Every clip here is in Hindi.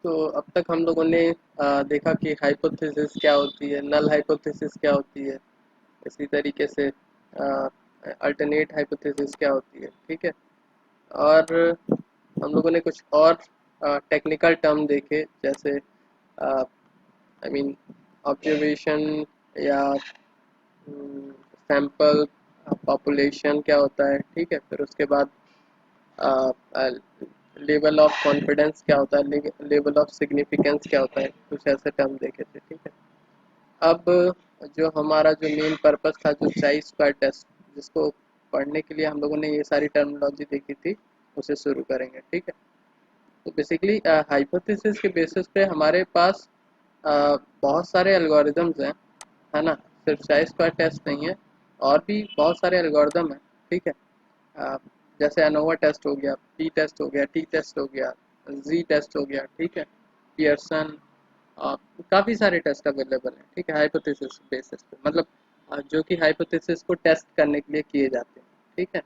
तो अब तक हम लोगों ने देखा कि हाइपोथेसिस क्या होती है, नल हाइपोथेसिस क्या होती है, इसी तरीके से अल्टरनेट हाइपोथेसिस क्या होती है, ठीक है। और हम लोगों ने कुछ और टेक्निकल टर्म देखे, जैसे आई मीन ऑब्जर्वेशन या सैंपल पॉपुलेशन क्या होता है, ठीक है। फिर उसके बाद लेवल ऑफ कॉन्फिडेंस क्या होता है, लेवल ऑफ सिग्निफिकेंस क्या होता है, कुछ ऐसे टर्म देखे थे, ठीक है। अब जो हमारा जो मेन पर्पस था, जो चाई स्क्वायर टेस्ट, जिसको पढ़ने के लिए हम लोगों ने ये सारी टर्मिनोलॉजी देखी थी, उसे शुरू करेंगे, ठीक है। तो बेसिकली हाइपोथेसिस के बेसिस पे हमारे पास बहुत सारे एल्गोरिदम्स हैं, है ना। सिर्फ चाई स्क्वायर टेस्ट नहीं है, और भी बहुत सारे एल्गोरिदम हैं, ठीक है। अ, जैसे एनोवा टेस्ट हो गया, पी टेस्ट हो गया, टी टेस्ट हो गया, जी टेस्ट हो गया, ठीक है। पियर्सन, काफ़ी सारे टेस्ट अवेलेबल हैं, ठीक है, हाइपोथेसिस बेसिस पे, मतलब जो कि हाइपोथेसिस को टेस्ट करने के लिए किए जाते हैं, ठीक है।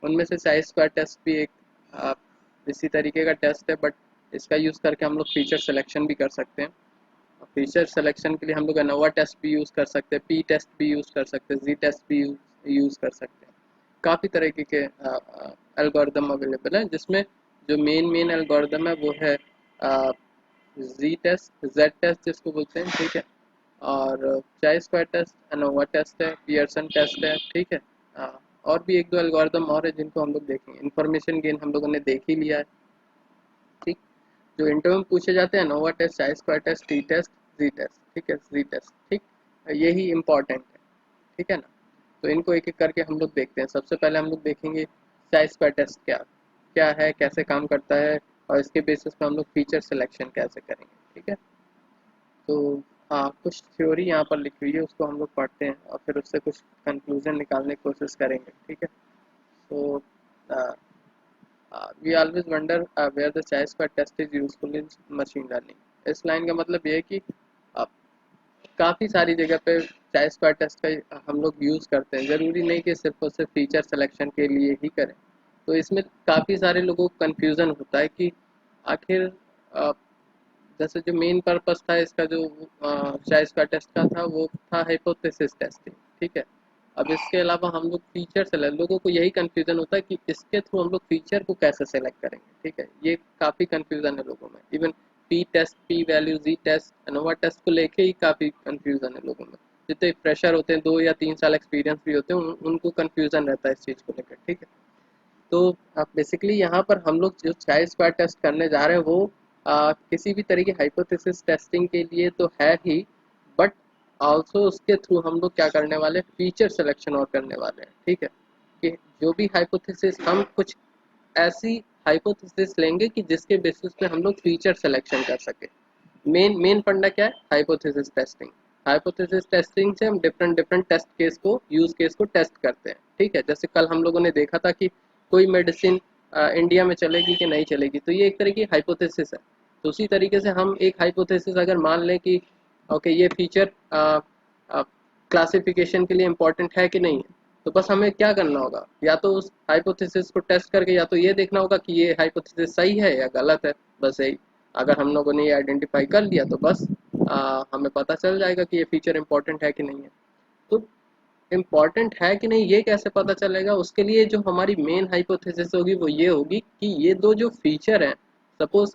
उनमें से चाई स्क्वायर टेस्ट भी एक अ, इसी तरीके का टेस्ट है, बट इसका यूज़ करके हम लोग फीचर सिलेक्शन भी कर सकते हैं। फीचर सिलेक्शन के लिए हम लोग एनोवा टेस्ट भी यूज़ कर सकते हैं, पी टेस्ट भी यूज़ कर सकते हैं, जी टेस्ट भी यूज़ कर सकते हैं। काफ़ी तरीके के एल्गोरिदम अवेलेबल हैं, जिसमें जो मेन मेन एल्गोरिदम है वो है जी टेस्ट, जेड टेस्ट जिसको बोलते हैं, ठीक है। और चाई स्क्वायर टेस्ट, एनोवा टेस्ट है, पियर्सन टेस्ट है, ठीक है। और भी एक दो एल्गोरिदम और है जिनको हम लोग देखेंगे। इन्फॉर्मेशन गेन हम लोगों ने देख ही लिया है, ठीक। जो इंटरव्यू में पूछे जाते हैं, नोवा टेस्ट, चाई स्क्वायर टेस्ट, टी टेस्ट, जी टेस्ट, ठीक है, जी टेस्ट, ठीक। यही इम्पॉर्टेंट है, ठीक है ना। तो इनको एक एक करके हम लोग देखते हैं। सबसे पहले हम लोग देखेंगे चाई स्क्वायर टेस्ट क्या क्या है, कैसे काम करता है, और इसके बेसिस पे हम लोग फीचर सिलेक्शन कैसे करेंगे, ठीक है। तो हाँ, कुछ थ्योरी यहाँ पर लिखी हुई है, उसको हम लोग पढ़ते हैं और फिर उससे कुछ कंक्लूजन निकालने की कोशिश करेंगे, ठीक है। तो we always wonder where the chi square test is useful in machine learning. इस लाइन का मतलब ये है कि काफ़ी सारी जगह पे चाई स्क्वायर टेस्ट का हम लोग यूज़ करते हैं। ज़रूरी नहीं कि सिर्फ और सिर्फ फीचर सिलेक्शन के लिए ही करें। तो इसमें काफ़ी सारे लोगों को कन्फ्यूज़न होता है कि आखिर अ, जैसे जो मेन पर्पस था इसका, जो चाई स्क्वायर टेस्ट का था, वो था हाइपोथेसिस टेस्टिंग, ठीक है। अब इसके अलावा हम लोग फीचर सेलेक्ट, लोगों को यही कन्फ्यूज़न होता है कि इसके थ्रू हम लोग फीचर को कैसे सेलेक्ट करेंगे, ठीक है। ये काफ़ी कन्फ्यूज़न है लोगों में। Even P test, P value, G test, ANOVA test को लेके ही काफ़ी कन्फ्यूज़न है लोगों में। जितने फ्रेशर होते हैं, 2 या 3 साल एक्सपीरियंस भी होते हैं, उनको कन्फ्यूज़न रहता है इस चीज़ को लेकर, ठीक है। तो बेसिकली यहाँ पर हम लोग जो चाई स्क्वायर टेस्ट करने जा रहे हैं वो किसी भी तरह की हाइपोथेसिस टेस्टिंग के लिए तो है ही, बट आल्सो उसके थ्रू हम लोग क्या करने वाले हैं, फीचर सिलेक्शन और करने वाले हैं, ठीक है। कि जो भी हाइपोथेसिस, हम कुछ ऐसी हाइपोथेसिस लेंगे कि जिसके बेसिस पे हम लोग फीचर सिलेक्शन कर सके। मेन मेन फंडा क्या है, हाइपोथेसिस टेस्टिंग। हाइपोथेसिस टेस्टिंग से हम डिफरेंट डिफरेंट टेस्ट केस को, यूज केस को टेस्ट करते हैं, ठीक है। जैसे कल हम लोगों ने देखा था कि कोई मेडिसिन इंडिया में चलेगी कि नहीं चलेगी, तो ये एक तरह की हाइपोथेसिस है। तो उसी तरीके से हम एक हाइपोथेसिस अगर मान लें कि ओके, ये फीचर क्लासिफिकेशन के लिए इम्पोर्टेंट है कि नहीं है, तो बस हमें क्या करना होगा, या तो उस हाइपोथेसिस को टेस्ट करके या तो ये देखना होगा कि ये हाइपोथेसिस सही है या गलत है, बस यही। अगर हम लोगों ने ये आइडेंटिफाई कर लिया तो बस हमें पता चल जाएगा कि ये फीचर इंपॉर्टेंट है कि नहीं है। तो इम्पॉर्टेंट है कि नहीं ये कैसे पता चलेगा, उसके लिए जो हमारी मेन हाइपोथेसिस होगी वो ये होगी कि ये दो जो फीचर हैं, सपोज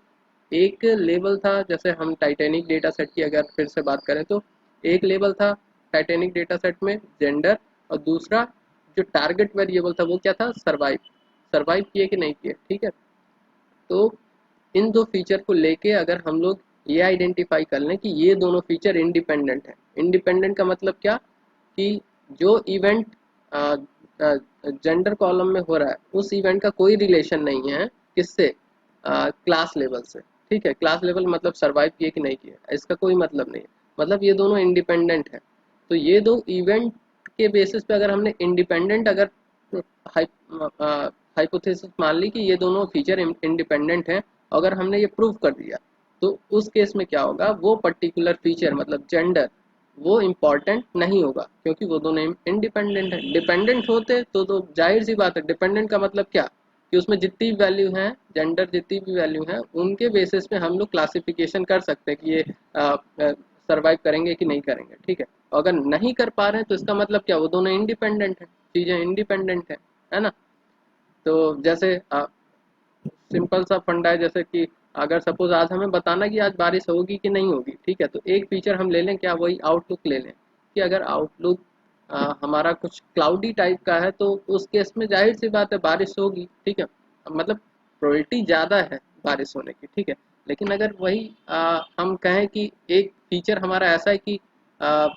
एक लेवल था, जैसे हम टाइटेनिक डेटा सेट की अगर फिर से बात करें, तो एक लेवल था टाइटेनिक डेटा सेट में जेंडर, और दूसरा जो टारगेट वेरिएबल था वो क्या था, सर्वाइव। सर्वाइव किए कि नहीं किए, ठीक है। तो इन दो फीचर को लेके अगर हम लोग ये आइडेंटिफाई कर लें कि ये दोनों फीचर इंडिपेंडेंट है। इंडिपेंडेंट का मतलब क्या, कि जो इवेंट जेंडर कॉलम में हो रहा है उस इवेंट का कोई रिलेशन नहीं है किससे, क्लास लेवल से, ठीक है। क्लास लेवल मतलब सर्वाइव किए कि नहीं किए, इसका कोई मतलब नहीं है, मतलब ये दोनों इंडिपेंडेंट है। तो ये दो इवेंट के बेसिस पे अगर हमने इंडिपेंडेंट, अगर हाइपोथेसिस मान ली कि ये दोनों फीचर इंडिपेंडेंट हैं, अगर हमने ये प्रूव कर दिया, तो उस केस में क्या होगा, वो पर्टिकुलर फीचर मतलब जेंडर, वो इम्पॉर्टेंट नहीं होगा, क्योंकि वो दोनों इंडिपेंडेंट है। डिपेंडेंट होते तो जाहिर सी बात है, डिपेंडेंट का मतलब क्या, कि उसमें जितनी भी वैल्यू हैं, जेंडर जितनी भी वैल्यू हैं, उनके बेसिस पे हम लोग क्लासिफिकेशन कर सकते हैं कि ये सर्वाइव करेंगे कि नहीं करेंगे, ठीक है। और अगर नहीं कर पा रहे हैं तो इसका मतलब क्या, वो दोनों इंडिपेंडेंट है, चीज़ें इंडिपेंडेंट है ना। तो जैसे सिंपल सा फंडा है, जैसे कि अगर सपोज आज हमें बताना कि आज बारिश होगी कि नहीं होगी, ठीक है, तो एक फीचर हम ले लें, क्या, वही आउटलुक ले लें, कि अगर आउटलुक हमारा कुछ क्लाउडी टाइप का है तो उस केस में जाहिर सी बात है बारिश होगी, ठीक है, मतलब प्रोबेबिलिटी ज़्यादा है बारिश होने की, ठीक है। लेकिन अगर वही हम कहें कि एक फीचर हमारा ऐसा है कि आ,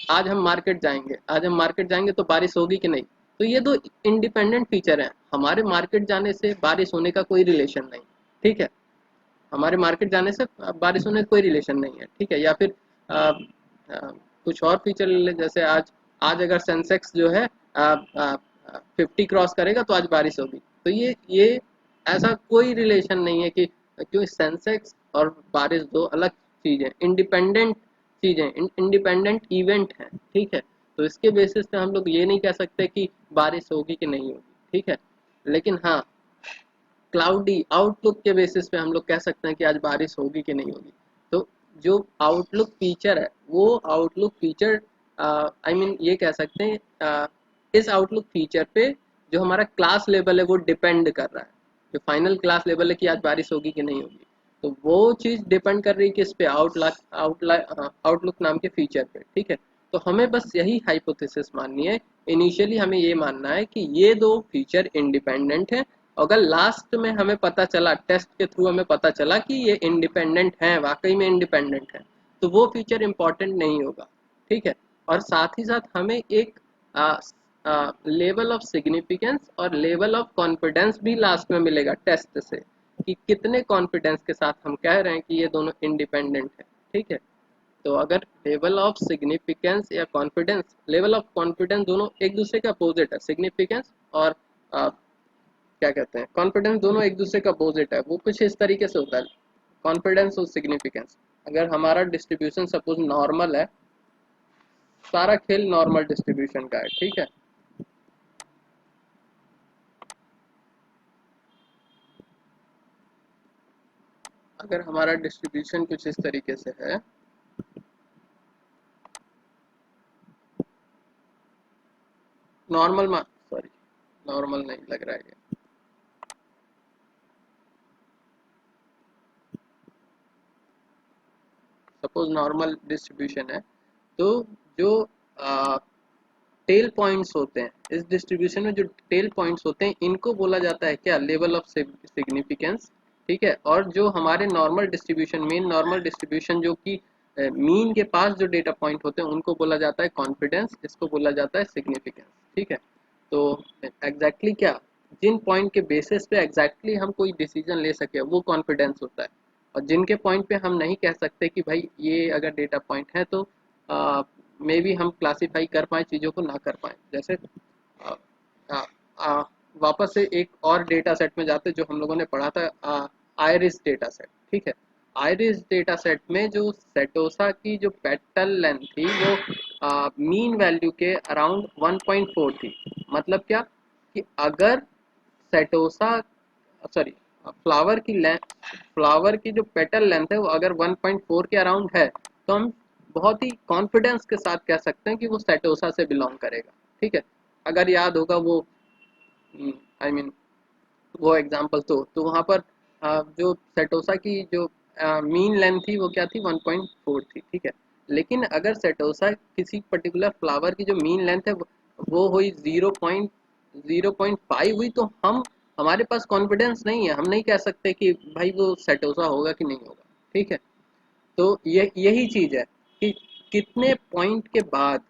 आज हम मार्केट जाएंगे तो बारिश होगी कि नहीं, तो ये दो इंडिपेंडेंट फीचर हैं, हमारे मार्केट जाने से बारिश होने का कोई रिलेशन नहीं, ठीक है, हमारे मार्केट जाने से बारिश होने का कोई रिलेशन नहीं है, ठीक है। या फिर आ, आ, कुछ और फीचर ले लें, जैसे आज आज अगर सेंसेक्स जो है 50 क्रॉस करेगा तो आज बारिश होगी, तो ये ऐसा कोई रिलेशन नहीं है कि क्यों, सेंसेक्स और बारिश दो अलग चीज़ें, इंडिपेंडेंट चीज़ें, इंडिपेंडेंट इवेंट हैं, ठीक है। तो इसके बेसिस पे हम लोग ये नहीं कह सकते कि बारिश होगी कि नहीं होगी, ठीक है। लेकिन हाँ, क्लाउडी आउटलुक के बेसिस पे हम लोग कह सकते हैं कि आज बारिश होगी कि नहीं होगी। तो जो आउटलुक फीचर है, वो आउटलुक फीचर आई मीन ये कह सकते हैं इस आउटलुक फीचर पे जो हमारा क्लास लेवल है वो डिपेंड कर रहा है, जो फाइनल क्लास लेवल है कि आज बारिश होगी कि नहीं होगी, तो वो चीज़ डिपेंड कर रही है किस पे, आउटलुक नाम के फीचर पे, ठीक है। तो हमें बस यही हाइपोथेसिस माननी है, इनिशियली हमें ये मानना है कि ये दो फीचर इंडिपेंडेंट है। अगर लास्ट में हमें पता चला, टेस्ट के थ्रू हमें पता चला कि ये इंडिपेंडेंट है, वाकई में इंडिपेंडेंट है, तो वो फीचर इंपॉर्टेंट नहीं होगा, ठीक है। और साथ ही साथ हमें एक लेवल ऑफ सिग्निफिकेंस और लेवल ऑफ कॉन्फिडेंस भी लास्ट में मिलेगा टेस्ट से, कि कितने कॉन्फिडेंस के साथ हम कह रहे हैं कि ये दोनों इंडिपेंडेंट है, ठीक है। तो अगर लेवल ऑफ सिग्निफिकेंस या कॉन्फिडेंस, लेवल ऑफ कॉन्फिडेंस दोनों एक दूसरे का अपोजिट है, सिग्निफिकेंस और क्या कहते हैं, कॉन्फिडेंस, दोनों एक दूसरे का अपोजिट है। वो कुछ इस तरीके से होता है, कॉन्फिडेंस और सिग्निफिकेंस। अगर हमारा डिस्ट्रीब्यूशन सपोज नॉर्मल है, सारा खेल नॉर्मल डिस्ट्रीब्यूशन का है, ठीक है। अगर हमारा डिस्ट्रीब्यूशन कुछ इस तरीके से है, नॉर्मल सॉरी, नॉर्मल नहीं लग रहा है ये, सपोज नॉर्मल डिस्ट्रीब्यूशन है, तो जो टेल पॉइंट्स होते हैं इस डिस्ट्रीब्यूशन में, जो टेल पॉइंट्स होते हैं, इनको बोला जाता है क्या, लेवल ऑफ सिग्निफिकेंस, ठीक है। और जो हमारे normal distribution, main normal distribution जो कि मीन के पास जो डेटा पॉइंट होते हैं, उनको बोला जाता है कॉन्फिडेंस, इसको बोला जाता है सिग्निफिकेंस, ठीक है। तो एग्जैक्टली क्या, जिन पॉइंट के बेसिस पे एग्जैक्टली हम कोई डिसीजन ले सके, वो कॉन्फिडेंस होता है। और जिनके पॉइंट पे हम नहीं कह सकते कि भाई ये अगर डेटा पॉइंट है तो मे बी हम क्लासीफाई कर पाएँ चीज़ों को, ना कर पाएँ, जैसे आ, आ, आ, वापस से एक और डेटा सेट में जाते जो हम लोगों ने पढ़ा था, आयरिस डेटा सेट, ठीक है। आयरिस डेटा सेट में जो सेटोसा की जो पेटल लेंथ थी वो मीन वैल्यू के अराउंड 1.4 थी। मतलब क्या, कि अगर सेटोसा, सॉरी, फ्लावर की लेंथ, फ्लावर की जो पेटल लेंथ है वो अगर 1.4 के अराउंड है, तो हम बहुत ही कॉन्फिडेंस के साथ कह सकते हैं कि वो सेटोसा से बिलोंग करेगा, ठीक है। अगर याद होगा वो, आई मीन वो एग्जांपल, तो वहाँ पर जो सेटोसा की जो मीन लेंथ थी वो क्या थी, 1.4 थी, ठीक है। लेकिन अगर सेटोसा किसी पर्टिकुलर फ्लावर की जो मीन लेंथ है वो हुई 0.5 हुई, तो हम, हमारे पास कॉन्फिडेंस नहीं है, हम नहीं कह सकते कि भाई वो सेटोसा होगा कि नहीं होगा, ठीक है। तो ये यही चीज़ है कि कितने पॉइंट के बाद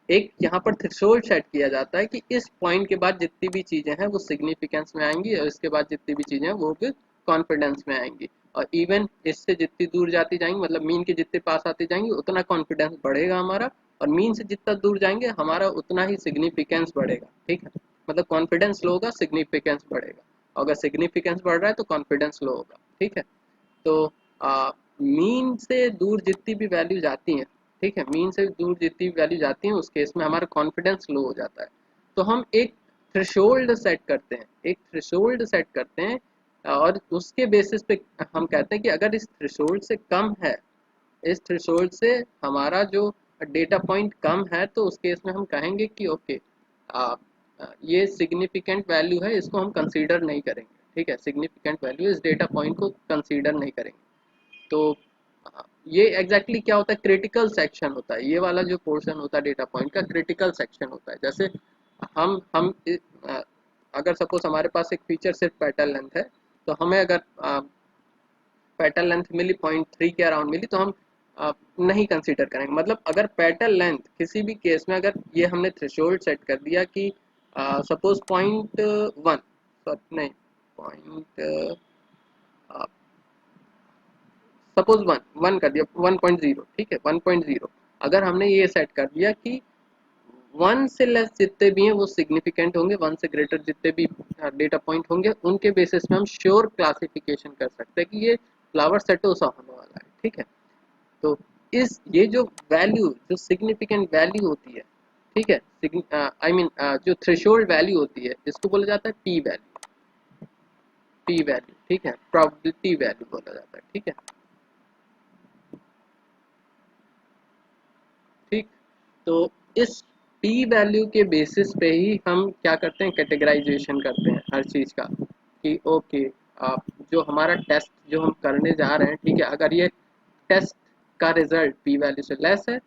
एक यहाँ पर थ्रेशोल्ड सेट किया जाता है कि इस पॉइंट के बाद जितनी भी चीज़ें हैं वो सिग्निफिकेंस में आएंगी, और इसके बाद जितनी भी चीज़ें हैं वो भी कॉन्फिडेंस में आएंगी। और इवन इससे जितनी दूर जाती जाएंगी, मतलब मीन के जितने पास आती जाएंगी, उतना कॉन्फिडेंस बढ़ेगा हमारा, और मीन से जितना दूर जाएंगे हमारा उतना ही सिग्निफिकेंस बढ़ेगा, ठीक है। मतलब कॉन्फिडेंस लो होगा, सिग्निफिकेंस बढ़ेगा, अगर सिग्निफिकेंस बढ़ रहा है तो कॉन्फिडेंस लो होगा, ठीक है। तो मीन से दूर जितनी भी वैल्यू जाती हैं, ठीक है, मीन से दूर जितनी भी वैल्यू जाती हैं, उस केस में हमारा कॉन्फिडेंस लो हो जाता है। तो हम एक थ्रेशोल्ड सेट करते हैं, एक थ्रेशोल्ड सेट करते हैं, और उसके बेसिस पे हम कहते हैं कि अगर इस थ्रेशोल्ड से कम है, इस थ्रेशोल्ड से हमारा जो डेटा पॉइंट कम है, तो उस केस में हम कहेंगे कि ओके, ये सिग्निफिकेंट वैल्यू है, इसको हम कंसीडर नहीं करेंगे। ठीक है, सिग्निफिकेंट वैल्यू इस डेटा पॉइंट को कंसीडर नहीं करेंगे। तो ये एग्जैक्टली क्या होता है, क्रिटिकल सेक्शन होता है, ये वाला जो पोर्शन होता है डेटा पॉइंट का क्रिटिकल सेक्शन होता है। जैसे हम अगर सपोज हमारे पास एक फीचर सिर्फ पेटल लेंथ है, तो हमें अगर पेटल लेंथ मिली 0.3 के अराउंड मिली, तो हम नहीं कंसीडर करेंगे। मतलब अगर पेटल लेंथ किसी भी केस में, अगर ये हमने थ्रेशोल्ड सेट कर दिया कि सपोज 0.1, नहीं, पॉइंट, सपोज 1 कर दिया, 1.0, ठीक है, 1.0 अगर हमने ये सेट कर दिया कि 1 से लेस जितने भी हैं वो सिग्निफिकेंट होंगे, 1 से ग्रेटर जितने भी डेटा पॉइंट होंगे, उनके बेसिस में हम श्योर क्लासिफिकेशन कर सकते हैं कि ये फ्लावर सेटोसा होने वाला है। ठीक है, तो इस ये जो वैल्यू, जो सिग्निफिकेंट वैल्यू होती है, ठीक है, आई मीन जो थ्रेशोल्ड वैल्यू होती है, इसको बोला जाता है पी वैल्यू, पी वैल्यू, ठीक है, प्रोबेबिलिटी वैल्यू बोला जाता है। ठीक है, ठीक, तो इस पी वैल्यू के बेसिस पे ही हम क्या करते हैं, कैटेगराइजेशन करते हैं हर चीज़ का, कि ओके, आप जो हमारा टेस्ट जो हम करने जा रहे हैं, ठीक है, अगर ये टेस्ट का रिजल्ट पी वैल्यू से लेस है,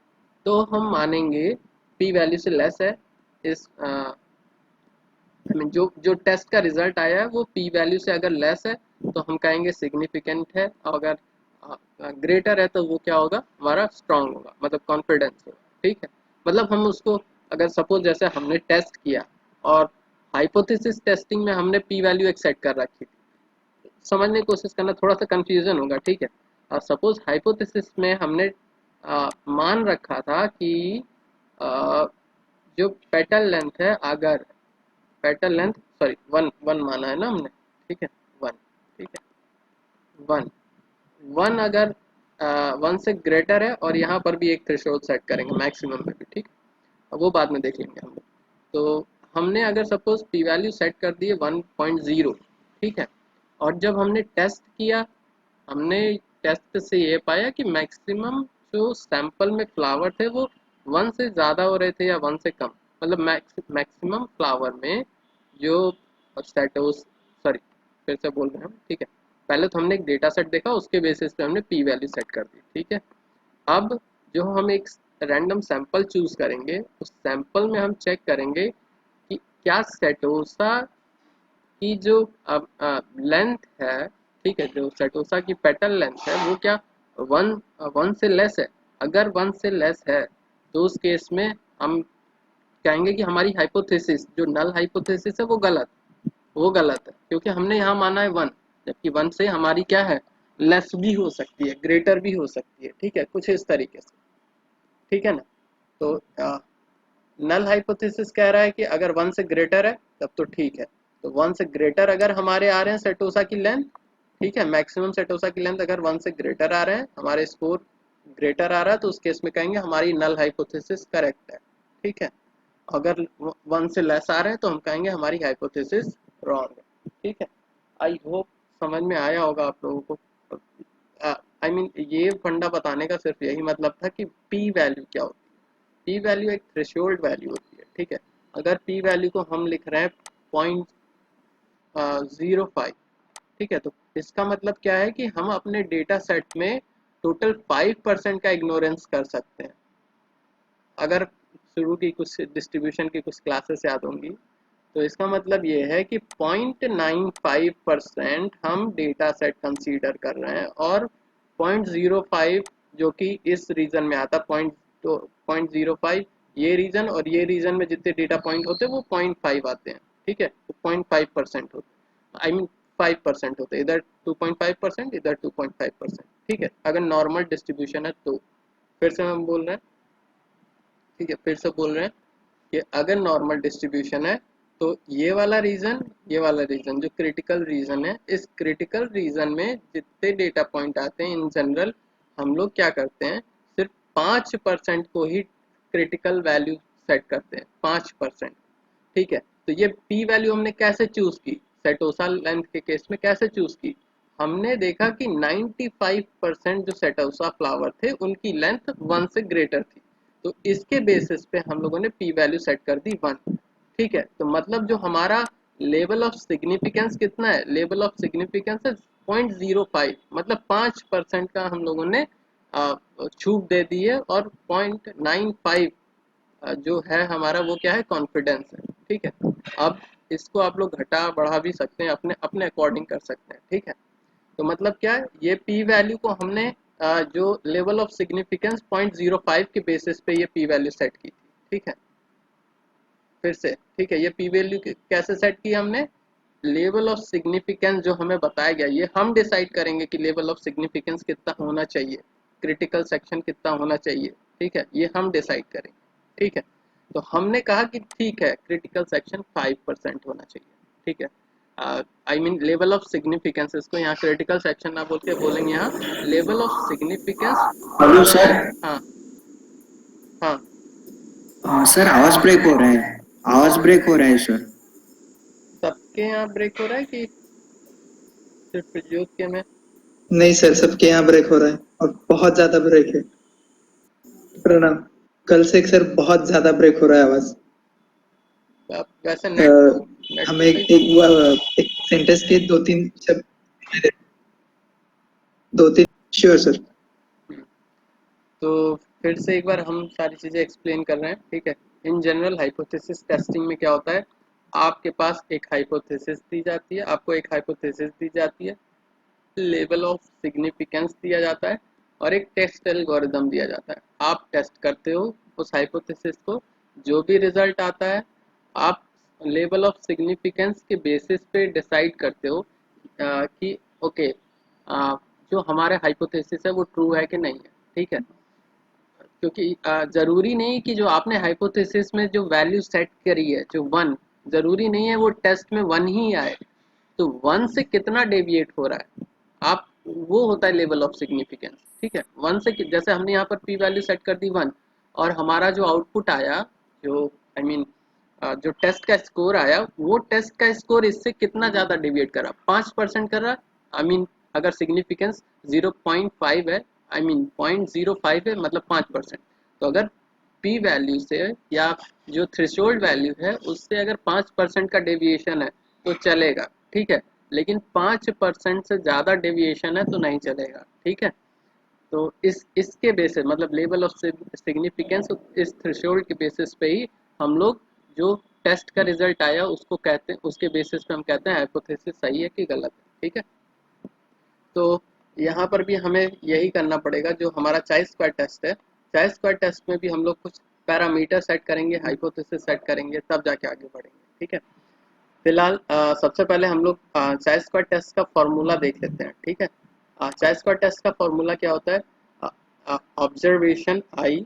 तो हम मानेंगे पी वैल्यू से लेस है, इस आई मीन जो टेस्ट का रिजल्ट आया है वो पी वैल्यू से अगर लेस है, तो हम कहेंगे सिग्निफिकेंट है, और अगर ग्रेटर है तो वो क्या होगा, हमारा स्ट्रांग होगा, मतलब कॉन्फिडेंस होगा। ठीक है, मतलब हम उसको, अगर सपोज जैसे हमने टेस्ट किया और हाइपोथेसिस टेस्टिंग में हमने पी वैल्यू एक सेट कर रखी थी, समझने की कोशिश करना, थोड़ा सा कंफ्यूजन होगा। ठीक है, और सपोज हाइपोथेसिस में हमने मान रखा था कि आ, जो पेटल लेंथ है, अगर petal length, sorry, one one माना है ना हमने, ठीक है, वन, ठीक है, वन, वन अगर 1 से ग्रेटर है, और यहाँ पर भी एक थ्रेशोल्ड सेट करेंगे मैक्सिमम में भी, ठीक है, अब वो बाद में देख लेंगे हम लोग। तो हमने अगर सपोज पी वैल्यू सेट कर दी है 1.0, ठीक है, और जब हमने टेस्ट किया, हमने टेस्ट से ये पाया कि मैक्सिमम जो सैंपल में फ्लावर थे वो 1 से ज़्यादा हो रहे थे या 1 से कम, मतलब मैक्सिमम फ्लावर में जो स्टेटोस, सॉरी, फिर से बोल रहे हैं हम, ठीक है, पहले तो हमने एक डेटा सेट देखा, उसके बेसिस पे हमने पी वैल्यू सेट कर दी। ठीक है, अब जो हम एक रैंडम सैंपल चूज करेंगे, उस सैंपल में हम चेक करेंगे कि क्या सेटोसा की जो लेंथ है, ठीक है, जो सेटोसा की पेटल लेंथ है वो क्या वन वन से लेस है। अगर 1 से लेस है, तो उस केस में हम कहेंगे कि हमारी हाइपोथेसिस, जो नल हाइपोथेसिस है, वो गलत है, क्योंकि हमने यहाँ माना है 1, जबकि 1 से हमारी क्या है, लेस भी हो सकती है, ग्रेटर भी हो सकती है। ठीक है, कुछ इस तरीके से, ठीक है ना। तो नल हाइपोथेसिस कह रहा है कि अगर 1 से ग्रेटर है तब तो ठीक है, तो 1 से ग्रेटर अगर हमारे आ रहे हैं सेटोसा की लेंथ, ठीक है, मैक्सिमम सेटोसा की लेंथ अगर 1 से ग्रेटर आ रहे हैं, हमारे स्कोर ग्रेटर आ रहा है, तो उस केस में कहेंगे हमारी नल हाइपोथेसिस करेक्ट है। ठीक है, अगर 1 से लेस आ रहे हैं, तो हम कहेंगे हमारी हाइपोथेसिस रॉन्ग है। ठीक है, आई होप समझ में आया होगा आप लोगों को। आई मीन ये फंडा बताने का सिर्फ यही मतलब था कि पी वैल्यू क्या होती है। पी वैल्यू एक थ्रेशोल्ड वैल्यू होती है। ठीक है, अगर पी वैल्यू को हम लिख रहे हैं 0.05, ठीक है, तो इसका मतलब क्या है कि हम अपने डेटा सेट में टोटल 5% का इग्नोरेंस कर सकते हैं। अगर शुरू की कुछ डिस्ट्रीब्यूशन की कुछ क्लासेस याद होंगी, तो इसका मतलब ये है कि 0.95% हम डेटा सेट कंसीडर कर रहे हैं, और 0.05 जो कि इस रीजन में आता, 0.05 ये रीजन, और ये रीजन में जितने डेटा पॉइंट होते हैं वो 0.5 आते हैं। ठीक है, तो 0.5% होते, आई मीन 5% होते, इधर 2.5%, इधर 2.5%। ठीक है, अगर नॉर्मल डिस्ट्रीब्यूशन है तो, फिर से हम बोल रहे हैं, ठीक है, फिर से बोल रहे हैं कि अगर नॉर्मल डिस्ट्रीब्यूशन है, तो ये वाला रीजन जो क्रिटिकल रीजन है, इस क्रिटिकल रीजन में जितने डेटा पॉइंट आते हैं इन जनरल, हम लोग क्या करते हैं, सिर्फ 5% को ही क्रिटिकल वैल्यू सेट करते हैं, 5%। ठीक है, तो ये पी वैल्यू हमने कैसे चूज की, सेटोसा लेंथ के केस में कैसे चूज की, हमने देखा कि 95% जो सेटोसा फ्लावर थे उनकी लेंथ 1 से ग्रेटर थी, तो इसके बेसिस पे हम लोगों ने पी वैल्यू सेट कर दी 1। ठीक है, तो मतलब जो हमारा लेवल ऑफ सिग्निफिकेंस कितना है, लेवल ऑफ सिग्निफिकेंस है 0.05, मतलब 5% का हम लोगों ने छूट दे दी है, और 0.95 जो है हमारा वो क्या है, कॉन्फिडेंस है। ठीक है, अब इसको आप लोग घटा बढ़ा भी सकते हैं, अपने अपने अकॉर्डिंग कर सकते हैं। ठीक है, तो मतलब क्या है, ये पी वैल्यू को हमने जो लेवल ऑफ सिग्निफिकेंस 0.05 के बेसिस पे ये पी वैल्यू सेट की थी। ठीक है, फिर से ठीक है, ये पी वैल्यू कैसे सेट की हमने, लेवल ऑफ सिग्निफिकेंस जो हमें बताया गया, ये हम डिसाइड करेंगे कि लेवल ऑफ सिग्निफिकेंस कितना होना चाहिए, क्रिटिकल सेक्शन कितना होना चाहिए। ठीक है, ये हम डिसाइड करेंगे। ठीक है, तो हमने कहा कि ठीक है, क्रिटिकल सेक्शन 5% होना चाहिए। ठीक है, I mean level of significance, इसको यहाँ क्रिटिकल सेक्शन ना बोल के बोलेंगे यहाँ level of significance. Hello sir. हाँ हाँ। सर आवाज ब्रेक हो रहा है। आवाज ब्रेक हो रहा है सर। सबके यहाँ ब्रेक हो रहा है कि सिर्फ प्रज्योत के में? नहीं सर, सबके यहाँ ब्रेक हो रहा है और बहुत ज्यादा ब्रेक है। प्रणाम। कल से सर बहुत ज्यादा ब्रेक हो रहा है आवाज। आप वैसे अ, नेट तो, नेट हमें तो सही चल रहा एक सेंटेंस के दो तीन शब्द, दो तीन। Sure sir. है। तो फिर से एक बार हम सारी चीज़ें एक्सप्लेन कर रहे हैं। ठीक है, इन जनरल हाइपोथेसिस टेस्टिंग में क्या होता है, आपके पास एक हाइपोथेसिस दी जाती है, आपको एक हाइपोथेसिस दी जाती है, लेवल ऑफ सिग्निफिकेंस दिया जाता है, और एक टेस्ट एल्गोरिदम दिया जाता है। आप टेस्ट करते हो उस हाइपोथेसिस को, जो भी रिजल्ट आता है आप लेवल ऑफ सिग्निफिकेंस के बेसिस पे डिसाइड करते हो कि ओके, जो हमारे हाइपोथेसिस है वो ट्रू है कि नहीं है। ठीक है, क्योंकि ज़रूरी नहीं कि जो आपने हाइपोथेसिस में जो वैल्यू सेट करी है जो 1, ज़रूरी नहीं है वो टेस्ट में 1 ही आए। तो 1 से कितना डेविएट हो रहा है, आप वो होता है लेवल ऑफ सिग्निफिकेंस। ठीक है, 1 से जैसे हमने यहाँ पर पी वैल्यू सेट कर दी 1, और हमारा जो आउटपुट आया, जो आई मीन जो टेस्ट का स्कोर आया, वो टेस्ट का स्कोर इससे कितना ज़्यादा डिविएट कर रहा, 5% कर रहा। आई मीन अगर सिग्निफिकेंस 0.5 है, आई मीन 0.05 है, मतलब 5%। तो अगर पी वैल्यू से, या जो थ्रेशोल्ड वैल्यू है उससे अगर 5% का डेविएशन है तो चलेगा। ठीक है, लेकिन 5% से ज़्यादा डेविएशन है तो नहीं चलेगा। ठीक है, तो इसके बेसिस, मतलब लेवल ऑफ सिग्निफिकेंस, इस थ्रेशोल्ड के बेसिस पे ही हम लोग जो टेस्ट का रिजल्ट आया उसको कहते हैं, उसके बेसिस पे हम कहते हैं हाइपोथेसिस सही है कि गलत है। ठीक है, तो यहाँ पर भी हमें यही करना पड़ेगा, जो हमारा चाई स्क्वायर टेस्ट है, चाई स्क्वायर टेस्ट में भी हम लोग कुछ पैरामीटर सेट करेंगे, हाइपोथेसिस सेट करेंगे, तब जाके आगे बढ़ेंगे। ठीक है, फिलहाल सबसे पहले हम लोग चाई स्क्वायर टेस्ट का फॉर्मूला देख लेते हैं। ठीक है, चाई स्क्वायर टेस्ट का फॉर्मूला क्या होता है, observation I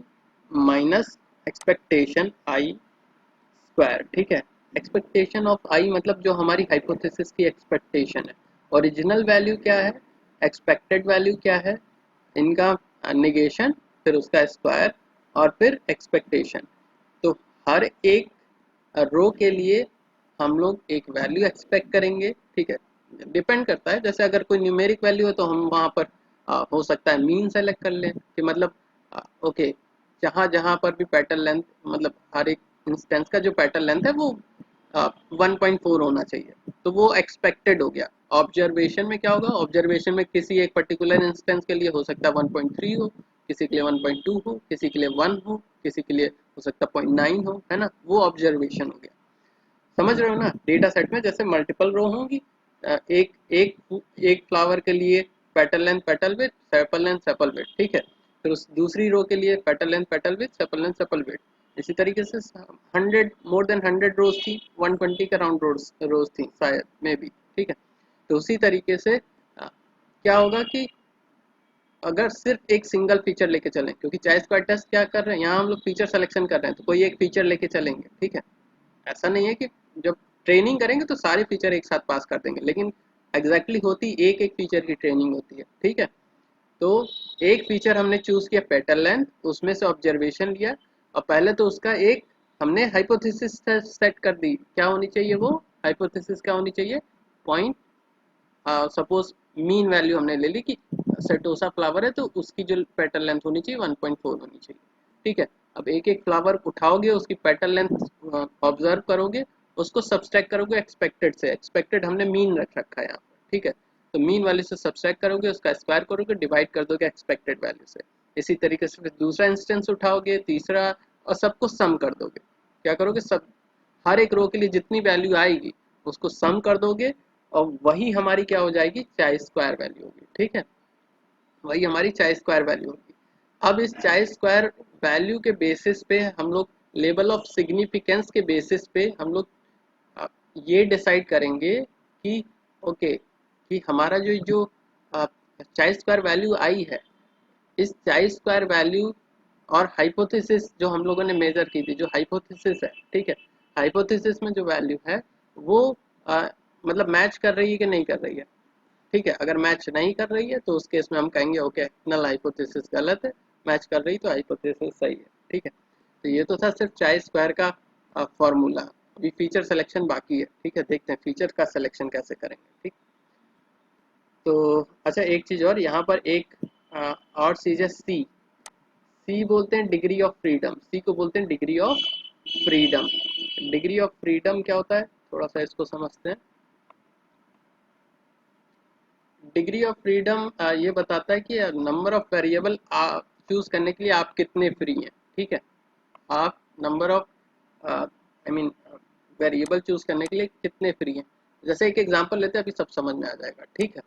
minus expectation I square. ठीक है, एक्सपेक्टेशन ऑफ आई मतलब जो हमारी हाइपोथेसिस की एक्सपेक्टेशन है, ओरिजिनल वैल्यू क्या है, एक्सपेक्टेड वैल्यू क्या है, इनका निगेशन, फिर उसका स्क्वायर, और फिर एक्सपेक्टेशन। तो हर एक रो के लिए हम लोग एक वैल्यू एक्सपेक्ट करेंगे। ठीक है, डिपेंड करता है, जैसे अगर कोई न्यूमेरिक वैल्यू है तो हम वहाँ पर हो सकता है मीन सेलेक्ट कर लें कि मतलब ओके, जहाँ जहाँ पर भी पैटर्न लेंथ, मतलब हर एक इंस्टेंस का जो पैटर्न लेंथ है वो 1.4 होना चाहिए, तो वो एक्सपेक्टेड हो गया। ऑब्जर्वेशन में क्या होगा, ऑब्जर्वेशन में किसी एक पर्टिकुलर इंस्टेंस के लिए हो सकता है 1.3 हो, किसी के लिए 1.2 हो, किसी के लिए 1 हो, किसी के लिए हो सकता है 0.9 हो, है ना, वो ऑब्जर्वेशन हो गया। समझ रहे हो ना, डेटा सेट में जैसे मल्टीपल रो होंगी, एक एक एक फ्लावर के लिए petal length petal width sepal length sepal width. ठीक है, फिर उस दूसरी रो के लिए petal length petal width sepal length sepal width. इसी तरीके से 100, मोर देन 100 रोज थी, 120 के अराउंड रोज थी शायद मे बी। ठीक है, तो उसी तरीके से क्या होगा कि अगर सिर्फ एक सिंगल फीचर लेके चलें, क्योंकि चाइल्ड स्क्वायर टेस्ट क्या कर रहे हैं, यहाँ हम लोग फीचर सिलेक्शन कर रहे हैं, तो कोई एक फीचर लेके चलेंगे। ठीक है, ऐसा नहीं है कि जब ट्रेनिंग करेंगे तो सारे फीचर एक साथ पास कर देंगे, लेकिन एग्जैक्टली होती एक एक फीचर की ट्रेनिंग होती है। ठीक है, तो एक फीचर हमने चूज किया पेटल लेंथ, उसमें से ऑब्जर्वेशन लिया, और पहले तो उसका एक हमने हाइपोथेसिस सेट कर दी, क्या होनी चाहिए वो हाइपोथेसिस, क्या होनी चाहिए, पॉइंट, सपोज मीन वैल्यू हमने ले ली कि सेटोसा फ्लावर है तो उसकी जो पेटल लेंथ होनी चाहिए 1.4 होनी चाहिए, ठीक है। अब एक एक फ्लावर उठाओगे, उसकी पेटल लेंथ ऑब्जर्व करोगे, उसको सब्सट्रैक्ट करोगे एक्सपेक्टेड से, एक्सपेक्टेड हमने मीन रख रखा है यहाँ पर, ठीक है। तो मीन वैल्यू से सब्सट्रैक्ट करोगे, उसका स्क्वायर करोगे, डिवाइड कर दोगे एक्सपेक्टेड वैल्यू से। इसी तरीके से फिर दूसरा इंस्टेंस उठाओगे, तीसरा, और सबको सम कर दोगे। क्या करोगे, सब हर एक रो के लिए जितनी वैल्यू आएगी उसको सम कर दोगे, और वही हमारी क्या हो जाएगी, चाई स्क्वायर वैल्यू होगी, ठीक है। वही हमारी चाई स्क्वायर वैल्यू होगी। अब इस चाई स्क्वायर वैल्यू के बेसिस पे हम लोग, लेवल ऑफ सिग्निफिकेंस के बेसिस पे हम लोग अ, ये डिसाइड करेंगे कि ओके, कि हमारा जो जो चाई स्क्वायर वैल्यू आई है, इस चाई स्क्वायर वैल्यू और हाइपोथेसिस जो हम लोगों ने मेजर की थी, जो हाइपोथेसिस है, ठीक है, हाइपोथेसिस में जो वैल्यू है वो मतलब मैच कर रही है कि नहीं कर रही है, ठीक है। अगर मैच नहीं कर रही है तो उस केस में हम कहेंगे ओके, नल हाइपोथेसिस गलत है, मैच कर रही तो हाइपोथेसिस सही है, ठीक है। तो ये तो था सिर्फ चाई स्क्वायर का फॉर्मूला। अभी फीचर सिलेक्शन बाकी है, ठीक है, देखते हैं फीचर का सिलेक्शन कैसे करेंगे, ठीक। तो अच्छा, एक चीज़ और यहाँ पर एक और चीज़ है, सी। सी बोलते हैं डिग्री ऑफ फ्रीडम, सी को बोलते हैं degree of freedom. Degree of freedom क्या होता है, थोड़ा सा इसको समझते हैं। डिग्री ऑफ फ्रीडम ये बताता है कि नंबर ऑफ वेरिएबल चूज करने के लिए आप कितने फ्री हैं, ठीक है। आप number of I mean variable choose करने के लिए कितने फ्री हैं। जैसे एक एग्जांपल लेते हैं, अभी सब समझ में आ जाएगा, ठीक है।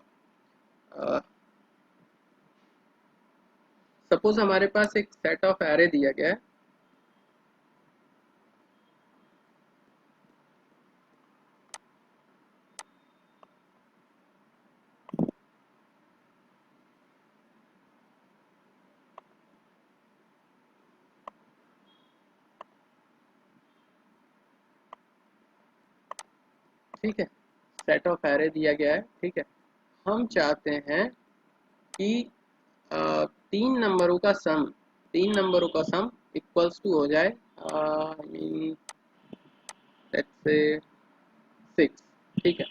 सपोज हमारे पास एक सेट ऑफ एरे दिया गया है, ठीक है, सेट ऑफ एरे दिया गया है, ठीक है। हम चाहते हैं कि तीन नंबरों का सम, तीन नंबरों का सम इक्वल्स टू हो जाए, आई मीन लेट्स से 6, ठीक है।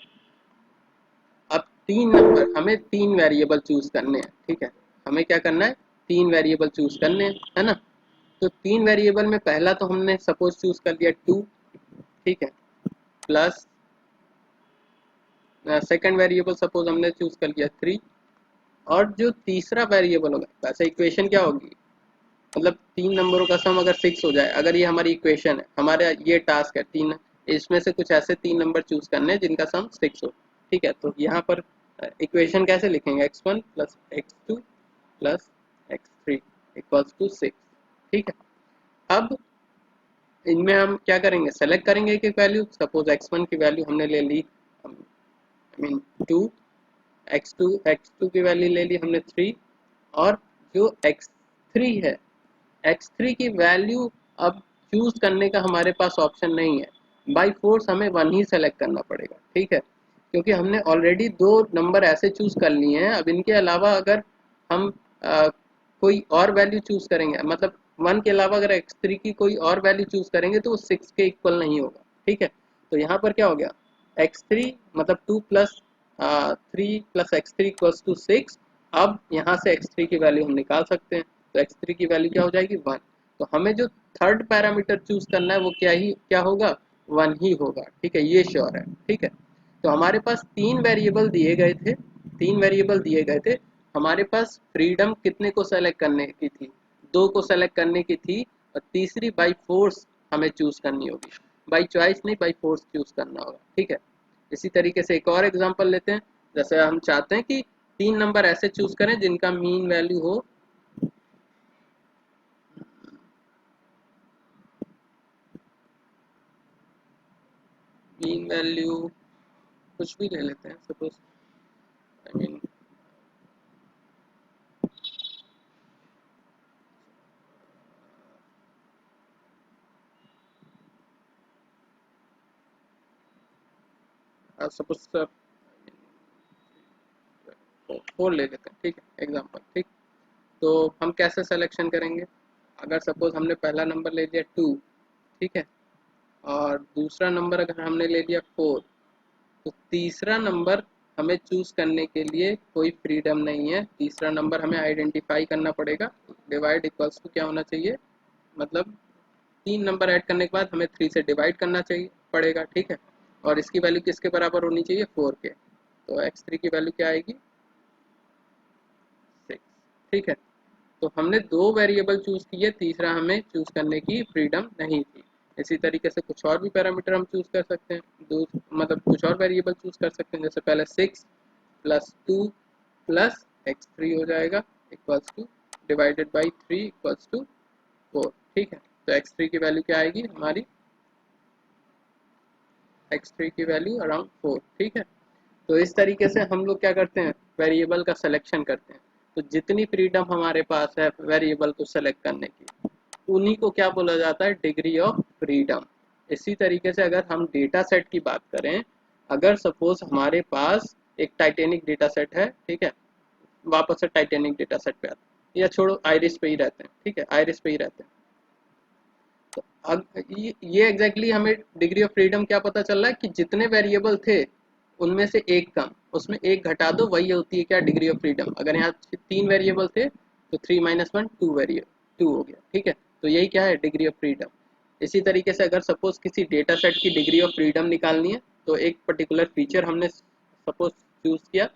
अब तीन नंबर, हमें तीन वेरिएबल चूज करने हैं, ठीक है। हमें क्या करना है, तीन वेरिएबल चूज करने हैं, है ना। तो तीन वेरिएबल में पहला तो हमने सपोज चूज कर लिया 2, ठीक है, प्लस सेकंड वेरिएबल सपोज हमने चूज कर लिया 3, और जो तीसरा वेरिएबल होगा, वैसे इक्वेशन क्या होगी, मतलब तीन नंबरों का सम अगर 6 हो जाए, अगर ये हमारी इक्वेशन है, हमारा ये टास्क है, तीन इसमें से कुछ ऐसे तीन नंबर चूज करने हैं जिनका सम 6 हो, ठीक है। तो यहाँ पर इक्वेशन कैसे लिखेंगे, x1 plus x2 plus x3 equals to 6, ठीक है। अब इनमें हम क्या करेंगे, सेलेक्ट करेंगे एक एक वैल्यू। सपोज x1 की वैल्यू हमने ले ली, आई मीन 2, x2 की वैल्यू ले ली हमने 3, और जो x3 है, x3 की वैल्यू अब चूज करने का हमारे पास ऑप्शन नहीं है, बाई फोर्स हमें वन ही सेलेक्ट करना पड़ेगा, ठीक है। क्योंकि हमने ऑलरेडी दो नंबर ऐसे चूज कर लिए हैं, अब इनके अलावा अगर हम कोई और वैल्यू चूज करेंगे, मतलब वन के अलावा अगर x3 की कोई और वैल्यू चूज करेंगे तो वो 6 के इक्वल नहीं होगा, ठीक है। तो यहाँ पर क्या हो गया, x3 मतलब 2 plus 3 plus x3 equals to 6। अब यहाँ से x3 की वैल्यू हम निकाल सकते हैं, तो x3 की वैल्यू क्या हो जाएगी, 1। तो हमें जो थर्ड पैरामीटर चूज करना है वो क्या होगा, 1 ही होगा, ठीक है, ये श्योर है, ठीक है। तो हमारे पास तीन वेरिएबल दिए गए थे, तीन वेरिएबल दिए गए थे, हमारे पास फ्रीडम कितने को सेलेक्ट करने की थी, दो को सेलेक्ट करने की थी, और तीसरी बाई फोर्स हमें चूज करनी होगी, बाई चॉइस नहीं, बाई फोर्स चूज करना होगा, ठीक है। इसी तरीके से एक और एग्जांपल लेते हैं। जैसे हम चाहते हैं कि तीन नंबर ऐसे चूज करें जिनका मीन वैल्यू हो, मीन वैल्यू कुछ भी ले लेते हैं, सपोज आई मीन सपोज 4 ले लेते हैं, ठीक है, एग्जांपल, ठीक। तो हम कैसे सिलेक्शन करेंगे, अगर सपोज हमने पहला नंबर ले लिया 2, ठीक है, और दूसरा नंबर अगर हमने ले लिया 4, तो तीसरा नंबर हमें चूज करने के लिए कोई फ्रीडम नहीं है। तीसरा नंबर हमें आइडेंटिफाई करना पड़ेगा। डिवाइड इक्वल्स टू क्या होना चाहिए, मतलब 3 नंबर ऐड करने के बाद हमें 3 से डिवाइड करना चाहिए पड़ेगा, ठीक है, और इसकी वैल्यू किसके बराबर होनी चाहिए, 4 के। तो x3 की वैल्यू क्या आएगी, 6, ठीक है। तो हमने 2 वेरिएबल चूज किए, तीसरा हमें चूज करने की फ्रीडम नहीं थी। इसी तरीके से कुछ और भी पैरामीटर हम चूज कर सकते हैं, दो मतलब कुछ और वेरिएबल चूज कर सकते हैं, जैसे पहले 6 प्लस 2 प्लस x3 हो जाएगा equals to divided by 3 equals to 4, ठीक है। तो x3 की वैल्यू क्या आएगी हमारी, x3 की वैल्यू अराउंड 4, ठीक है। तो इस तरीके से हम लोग क्या करते हैं, वेरिएबल का सिलेक्शन करते हैं। तो जितनी फ्रीडम हमारे पास है वेरिएबल को सेलेक्ट करने की, उन्हीं को क्या बोला जाता है, डिग्री ऑफ फ्रीडम। इसी तरीके से अगर हम डेटा सेट की बात करें, अगर सपोज हमारे पास एक टाइटेनिक डेटा सेट है, ठीक है, वापस से टाइटेनिक डेटा सेट पे आते हैं, या छोड़ो आइरिस पे ही रहते हैं, ठीक है, आइरिस पे ही रहते हैं। तो अब ये एग्जैक्टली हमें डिग्री ऑफ फ्रीडम क्या पता चल रहा है कि जितने वेरिएबल थे उनमें से एक कम, उसमें एक घटा दो, वही होती है क्या, डिग्री ऑफ फ्रीडम। अगर यहाँ 3 वेरिएबल थे तो 3 माइनस 1 2 वेरिएबल 2 हो गया, ठीक है। तो यही क्या है, डिग्री ऑफ फ्रीडम। इसी तरीके से अगर सपोज किसी डेटा सेट की डिग्री ऑफ फ्रीडम निकालनी है, तो एक पर्टिकुलर फीचर हमने सपोज चूज किया,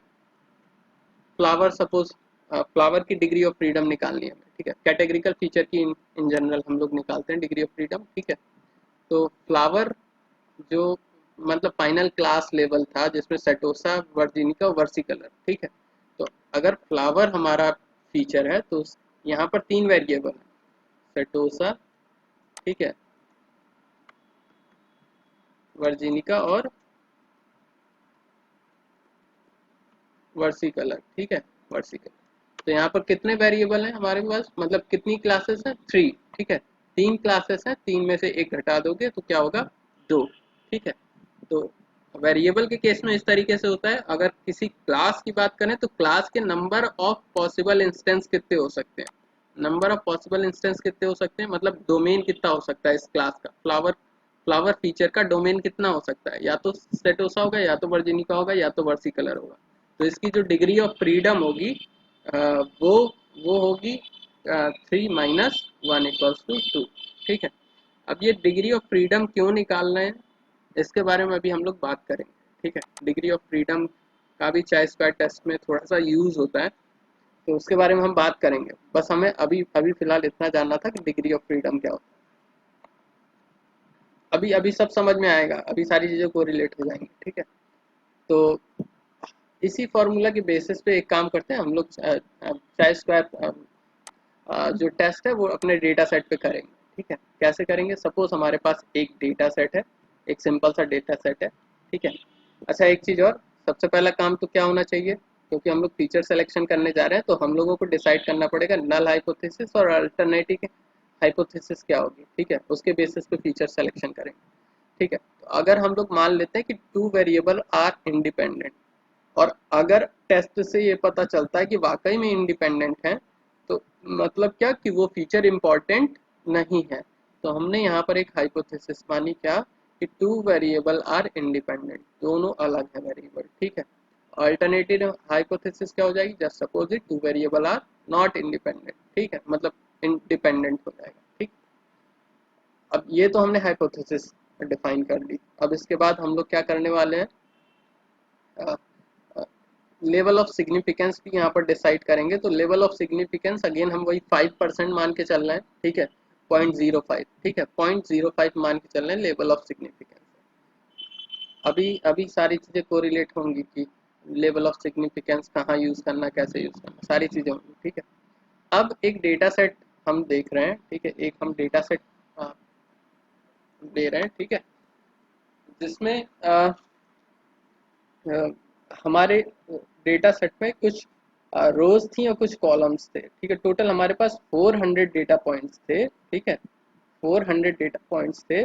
फ्लावर सपोज, फ्लावर की डिग्री ऑफ फ्रीडम निकालनी है, ठीक है। कैटेगरिकल फीचर की इन जनरल हम लोग निकालते हैं डिग्री ऑफ फ्रीडम, ठीक है। तो फ्लावर जो मतलब फाइनल क्लास लेवल था, जिसमें सेटोसा, वर्जिनिका, वर्सिकलर, ठीक है। तो अगर फ्लावर हमारा फीचर है तो यहाँ पर 3 वेरिएबल है, सेटोसा, ठीक है, वर्जिनिका और वर्सिकलर, ठीक है, वर्सिकलर। तो यहाँ पर कितने वेरिएबल हैं हमारे पास, मतलब कितनी क्लासेस हैं, 3, ठीक है। 3 क्लासेस हैं, 3 में से एक घटा दोगे तो क्या होगा, 2, ठीक है। तो वेरिएबल के केस में इस तरीके से होता है। अगर किसी क्लास की बात करें तो क्लास के नंबर ऑफ पॉसिबल इंस्टेंस कितने हो सकते हैं, नंबर ऑफ पॉसिबल इंस्टेंस कितने हो सकते हैं, मतलब डोमेन कितना हो सकता है इस क्लास का, फ्लावर फ्लावर फीचर का डोमेन कितना हो सकता है, या तो सेटोसा होगा, या तो वर्जिनिका होगा, या तो वर्सिकलर होगा। तो इसकी जो डिग्री ऑफ फ्रीडम होगी वो होगी 3 माइनस 1 इक्वल्स टू 2, ठीक है। अब ये डिग्री ऑफ फ्रीडम क्यों निकालना है, इसके बारे में अभी हम लोग बात करेंगे, ठीक है। डिग्री ऑफ फ्रीडम का भी चाय स्क्वायर टेस्ट में थोड़ा सा यूज होता है, तो उसके बारे में हम बात करेंगे। बस हमें अभी अभी फिलहाल इतना जानना था कि डिग्री ऑफ फ्रीडम क्या होता है। अभी अभी सब समझ में आएगा, अभी सारी चीज़ें को रिलेट हो जाएंगी, ठीक है। तो इसी फॉर्मूला के बेसिस पे एक काम करते हैं हम लोग, चाय स्क्वायर जो टेस्ट है वो अपने डेटा सेट पे करेंगे, ठीक है। कैसे करेंगे, सपोज हमारे पास एक डेटा सेट है, एक सिंपल सा डेटा सेट है, ठीक है। अच्छा एक चीज़ और, सबसे पहला काम तो क्या होना चाहिए, क्योंकि हम लोग फीचर सिलेक्शन करने जा रहे हैं तो हम लोगों को डिसाइड करना पड़ेगा नल हाइपोथेसिस और अल्टरनेटिव हाइपोथेसिस क्या होगी, ठीक है। उसके बेसिस पे फीचर सिलेक्शन करेंगे, ठीक है। तो अगर हम लोग मान लेते हैं कि 2 वेरिएबल आर इंडिपेंडेंट, और अगर टेस्ट से ये पता चलता है कि वाकई में इंडिपेंडेंट है, तो मतलब क्या कि वो फीचर इम्पॉर्टेंट नहीं है। तो हमने यहाँ पर एक हाइपोथेसिस मानी, क्या कि 2 वेरिएबल आर इंडिपेंडेंट, दोनों अलग है वेरिएबल, ठीक है। अल्टरनेटिव हाइपोथेसिस क्या हो जाएगी, just suppose it 2 variable are not independent, ठीक है, मतलब इंडिपेंडेंट हो जाएगा, ठीक। अब ये तो हमने हाइपोथेसिस डिफाइन कर ली। अब इसके बाद हम लोग क्या करने वाले हैं, लेवल ऑफ सिग्निफिकेंस भी यहाँ पर डिसाइड करेंगे। तो लेवल ऑफ सिग्निफिकेंस अगेन हम वही 5% मान के चल रहे हैं, ठीक है, 0.05, ठीक है, 0.05 मान के चल रहे हैं लेवल ऑफ सिग्निफिकेंस। अभी अभी सारी चीज़ें कोरिलेट होंगी कि लेवल ऑफ सिग्निफिकेंस कहाँ यूज़ करना, कैसे यूज़ करना, सारी चीज़ें होंगी, ठीक है। अब एक डेटा सेट हम देख रहे हैं, ठीक है, एक हम डेटा सेट ले रहे हैं, ठीक है, जिसमें हमारे डेटा सेट में कुछ रोज थी और कुछ कॉलम्स थे, ठीक है। टोटल हमारे पास 400 डेटा पॉइंट्स थे, ठीक है, 400 डेटा पॉइंट्स थे,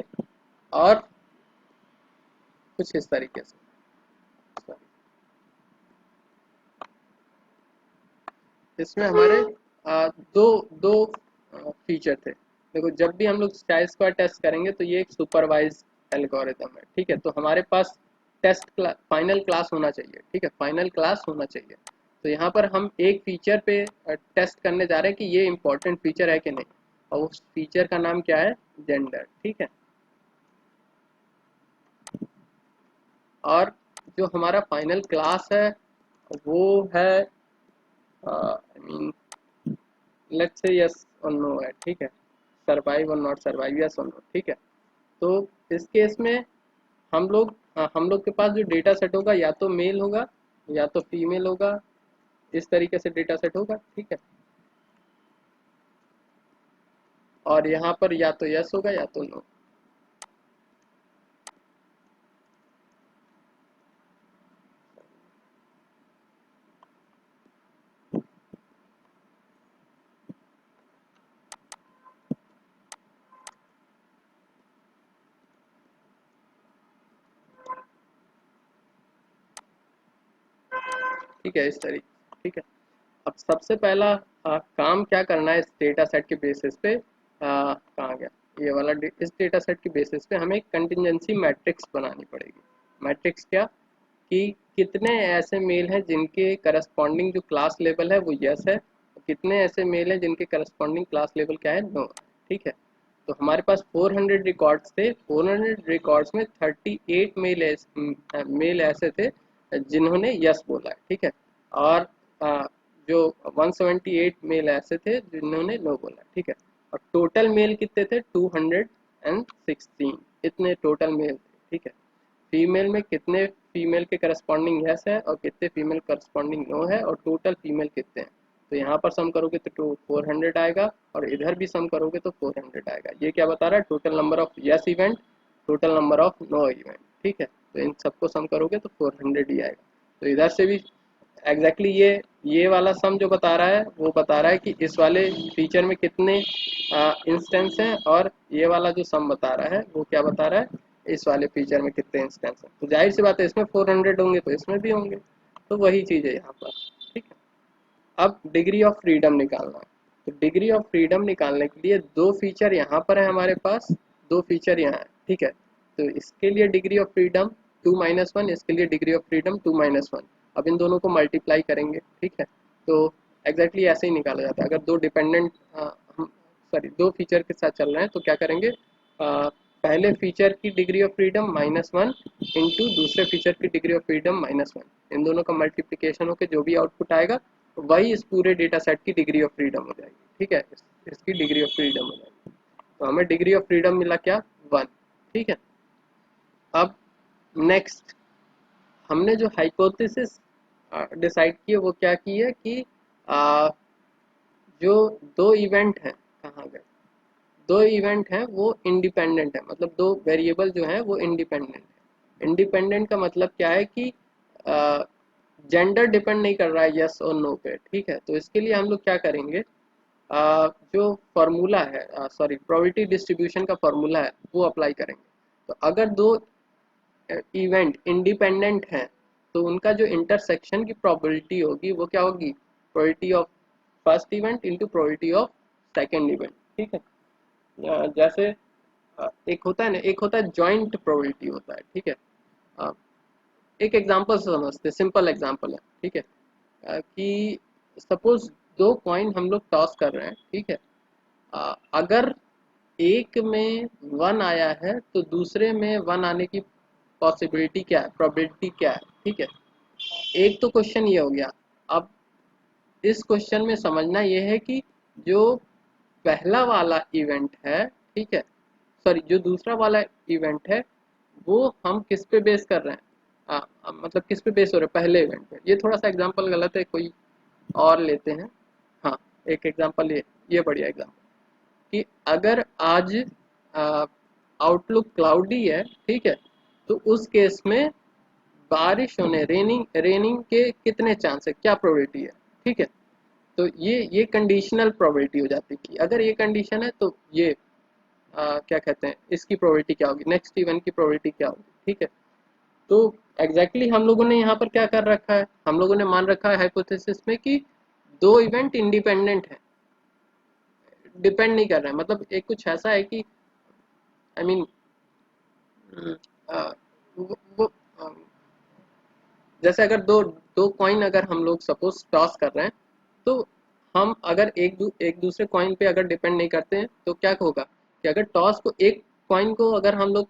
और कुछ इस तरीके से, इसमें हमारे दो दो फीचर थे, देखो जब भी हम लोग चाई स्क्वायर टेस्ट करेंगे तो ये एक सुपरवाइज एल्गोरिदम है, ठीक है। तो हमारे पास फाइनल क्लास होना चाहिए, ठीक है, फाइनल क्लास होना चाहिए। तो यहाँ पर हम एक फीचर पे टेस्ट करने जा रहे हैं कि ये इंपॉर्टेंट फीचर है कि नहीं, और उस फीचर का नाम क्या है, जेंडर, ठीक है। और जो हमारा फाइनल क्लास है वो है I mean let's say yes और नो है, ठीक है, सरवाइव और नॉट सरवाइव, यस और नो, ठीक है। तो इस केस में हम लोग के पास जो डेटा सेट होगा या तो मेल होगा या तो फीमेल होगा, इस तरीके से डेटा सेट होगा, ठीक है। और यहाँ पर या तो यस होगा या तो नो। ठीक है, इस तरीके, ठीक है। अब सबसे पहला काम क्या करना है इस डेटा सेट के बेसिस पे, कहाँ गया ये वाला इस डेटा सेट के बेसिस पे हमें एक कंटिजेंसी मैट्रिक्स बनानी पड़ेगी। मैट्रिक्स क्या, कि कितने ऐसे मेल हैं जिनके करस्पॉन्डिंग जो क्लास लेवल है वो यस है, और कितने ऐसे मेल हैं जिनके करस्पॉन्डिंग क्लास लेवल क्या है, नो, ठीक है। तो हमारे पास 400 रिकॉर्ड्स थे, 400 रिकॉर्ड्स में 38 मेल ऐसे थे जिन्होंने यस बोला है, ठीक है। और आ, जो 178 मेल ऐसे थे जिन्होंने नो बोला, ठीक है। और टोटल मेल कितने थे, 216, इतने टोटल मेल थे, ठीक है। फीमेल में कितने फीमेल के करस्पॉन्डिंग यस है और कितने फीमेल करस्पॉन्डिंग नो है, और टोटल फीमेल कितने हैं। तो यहाँ पर सम करोगे तो 400 आएगा, और इधर भी सम करोगे तो 400 आएगा। ये क्या बता रहा है, total number of yes event, total number of no event, ठीक है। तो इन सबको सम करोगे तो 400 ही आएगा। तो इधर से भी एग्जैक्टली ये वाला सम जो बता रहा है वो बता रहा है कि इस वाले फीचर में कितने इंस्टेंस हैं, और ये वाला जो सम बता रहा है वो क्या बता रहा है, इस वाले फीचर में कितने इंस्टेंस हैं। तो जाहिर सी बात है इसमें 400 होंगे तो इसमें भी होंगे, तो वही चीज़ है यहाँ पर, ठीक है। अब डिग्री ऑफ फ्रीडम निकालना है। तो डिग्री ऑफ फ्रीडम निकालने के लिए दो फीचर यहाँ पर है हमारे पास, दो फीचर यहाँ है, ठीक है। तो इसके लिए डिग्री ऑफ फ्रीडम 2 - 1, इसके लिए डिग्री ऑफ फ्रीडम 2 - 1। अब इन दोनों को मल्टीप्लाई करेंगे, ठीक है। तो एग्जैक्टली ऐसे ही निकाला जाता है। अगर दो डिपेंडेंट हम सॉरी दो फीचर के साथ चल रहे हैं तो क्या करेंगे, पहले फीचर की डिग्री ऑफ फ्रीडम -1 इंटू दूसरे फीचर की डिग्री ऑफ फ्रीडम -1, इन दोनों का मल्टीप्लिकेशन होकर जो भी आउटपुट आएगा वही इस पूरे डेटा सेट की डिग्री ऑफ फ्रीडम हो जाएगी, ठीक है। इसकी डिग्री ऑफ फ्रीडम हो जाएगी। तो हमें डिग्री ऑफ फ्रीडम मिला क्या, 1, ठीक है। अब नेक्स्ट हमने जो हाइपोथेसिस डिसाइड की है वो क्या की है कि आ, जो दो इवेंट हैं, कहाँ गए, दो इवेंट हैं वो इंडिपेंडेंट है, मतलब दो वेरिएबल जो हैं वो इंडिपेंडेंट है। इंडिपेंडेंट का मतलब क्या है कि जेंडर डिपेंड नहीं कर रहा है यस और नो पे, ठीक है। तो इसके लिए हम लोग क्या करेंगे, जो फार्मूला है, सॉरी प्रोबेबिलिटी डिस्ट्रीब्यूशन का फार्मूला है वो अप्लाई करेंगे। तो अगर दो इवेंट इंडिपेंडेंट हैं तो उनका जो इंटरसेक्शन की प्रोबेबिलिटी होगी वो क्या होगी, probability of first event into probability of second event, ठीक है। जैसे एक होता है ना, एक होता है जॉइंट प्रोबेबिलिटी होता है, ठीक है। अ, एक एग्जांपल से समझते, सिंपल एग्जांपल है, ठीक है। कि सपोज दो कॉइन हम लोग टॉस कर रहे हैं, ठीक है। अगर एक में 1 आया है तो दूसरे में 1 आने की पॉसिबिलिटी क्या है, प्रोबेबिलिटी क्या है, ठीक है। एक तो क्वेश्चन ये हो गया। अब इस क्वेश्चन में समझना ये है कि जो पहला वाला इवेंट है, ठीक है, सॉरी जो दूसरा वाला इवेंट है वो हम किस पे बेस कर रहे हैं, मतलब किस पे बेस हो रहा है, पहले इवेंट पे। ये थोड़ा सा एग्जांपल गलत है, कोई और लेते हैं। हाँ, एक एग्जांपल ये बढ़िया एग्जांपल, कि अगर आज आउटलुक क्लाउडी है, ठीक है, तो उस केस में बारिश होने, रेनिंग के कितने चांस है, क्या प्रोबेबिलिटी है, ठीक है। तो ये कंडीशनल प्रोबेबिलिटी हो जाती है कि अगर ये कंडीशन है तो ये क्या कहते हैं, इसकी प्रोबेबिलिटी क्या होगी, नेक्स्ट इवेंट की प्रोबेबिलिटी क्या होगी, ठीक है। तो एग्जैक्टली हम लोगों ने यहाँ पर क्या कर रखा है, हम लोगों ने मान रखा है हाइपोथेसिस में कि दो इवेंट इंडिपेंडेंट हैं, डिपेंड नहीं कर रहे हैं, मतलब एक कुछ ऐसा है कि आई मीन वो जैसे अगर दो दो कॉइन अगर हम लोग सपोज टॉस कर रहे हैं, तो हम अगर एक दूसरे कॉइन पे अगर डिपेंड नहीं करते हैं तो क्या होगा कि अगर टॉस को एक कॉइन को अगर हम लोग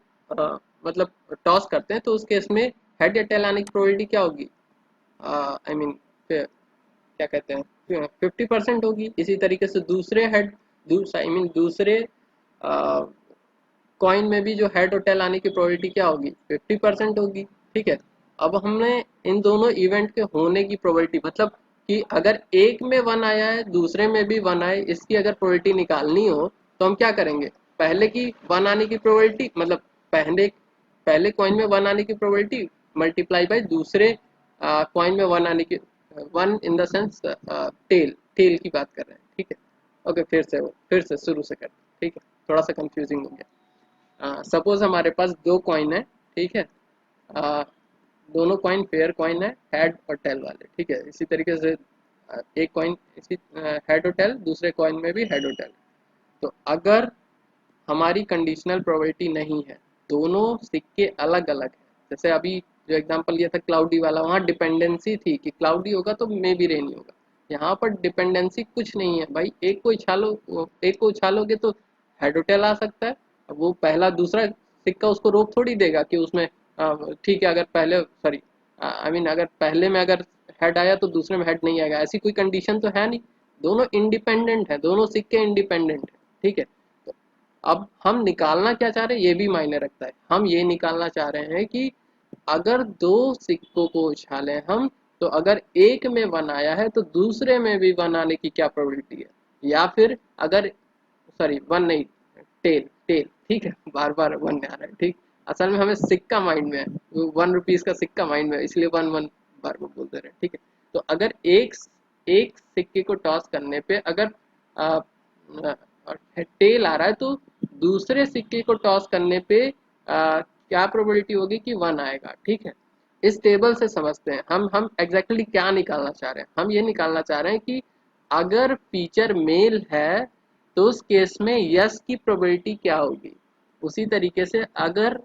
मतलब टॉस करते हैं तो उस केस में हेड या टेल आने की प्रोबेबिलिटी क्या होगी, आई मीन क्या कहते हैं 50% होगी। इसी तरीके से दूसरे हेड आई मीन दूसरे कॉइन में भी जो हेड और टेल आने की प्रोबेबिलिटी क्या होगी 50% होगी। ठीक है, अब हमने इन दोनों इवेंट के होने की प्रोबेबिलिटी मतलब कि अगर एक में वन आया है दूसरे में भी वन आए इसकी अगर प्रोबेबिलिटी निकालनी हो तो हम क्या करेंगे, पहले की वन आने की प्रोबेबिलिटी मतलब पहले पहले कॉइन में वन आने की प्रोबेबिलिटी मल्टीप्लाई बाय दूसरे कॉइन में वन आने की, one in the sense tail tail की बात कर रहे हैं। ठीक है, ओके फिर से शुरू से करते हैं। ठीक है, थोड़ा सा कंफ्यूजिंग हो गया। सपोज हमारे पास दो कॉइन है, ठीक है, आ, दोनों कॉइन पेयर कॉइन है हेड और टेल वाले। ठीक है, इसी तरीके से एक कॉइन इसी हेड और टेल, दूसरे कॉइन में भी हेड और टेल। तो अगर हमारी कंडीशनल प्रोबेबिलिटी नहीं है, दोनों सिक्के अलग अलग हैं, जैसे अभी जो एग्जांपल लिया था क्लाउडी वाला, वहाँ डिपेंडेंसी थी कि क्लाउडी होगा तो मे भी रेनी होगा। यहाँ पर डिपेंडेंसी कुछ नहीं है भाई, एक को उछालोगे तो हेडोटेल आ सकता है। अब वो पहला दूसरा सिक्का उसको रोक थोड़ी देगा कि उसमें ठीक है, अगर पहले सॉरी आई मीन अगर पहले में अगर हेड आया तो दूसरे में हेड नहीं आएगा, ऐसी कोई कंडीशन तो है नहीं। दोनों इंडिपेंडेंट है, दोनों सिक्के इंडिपेंडेंट है। ठीक है, तो अब हम निकालना क्या चाह रहे हैं ये भी मायने रखता है। हम ये निकालना चाह रहे हैं कि अगर दो सिक्कों को उछालें हम, तो अगर एक में वन आया है तो दूसरे में भी वन आने की क्या प्रोबेबिलिटी है, या फिर अगर सॉरी वन नहीं, टेल टेल, ठीक है, बार बार वन आ रहा है। ठीक, असल में हमें सिक्का माइंड में है, वो 1 रुपीज का सिक्का माइंड में है, इसलिए वन वन बार बार बोलते रहे। ठीक है, तो अगर एक एक सिक्के को टॉस करने पे अगर टेल आ रहा है तो दूसरे सिक्के को टॉस करने पे क्या प्रोबेबिलिटी होगी कि वन आएगा। ठीक है, इस टेबल से समझते हैं हम एग्जैक्टली क्या निकालना चाह रहे हैं। हम ये निकालना चाह रहे हैं कि अगर फीचर मेल है तो उस केस में यस की प्रोबेबिलिटी क्या होगी। उसी तरीके से अगर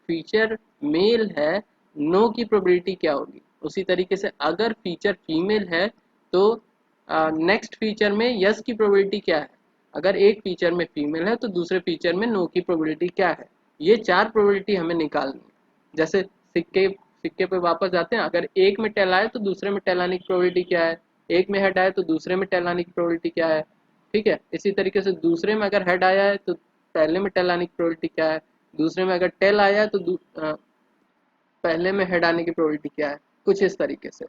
फीचर मेल है नो की प्रोबेबिलिटी क्या होगी। उसी तरीके से अगर फीचर फीमेल है तो नेक्स्ट फीचर में यस की प्रोबेबिलिटी क्या है। अगर एक फीचर में फीमेल है तो दूसरे फीचर में नो की प्रोबेबिलिटी क्या है। ये चार प्रोबेबिलिटी हमें निकालनी है। जैसे सिक्के सिक्के पे वापस जाते हैं, अगर एक में टेल आए तो दूसरे में टेल आने की प्रोबेबिलिटी क्या है, एक में हेड आए तो दूसरे में टेल आने की प्रोबेबिलिटी क्या है। ठीक है, इसी तरीके से दूसरे में अगर हेड आया है तो पहले में टेल आने की प्रोबेबिलिटी क्या है, दूसरे में अगर टेल आया है तो पहले में हेड आने की प्रोबेबिलिटी क्या है, कुछ इस तरीके से।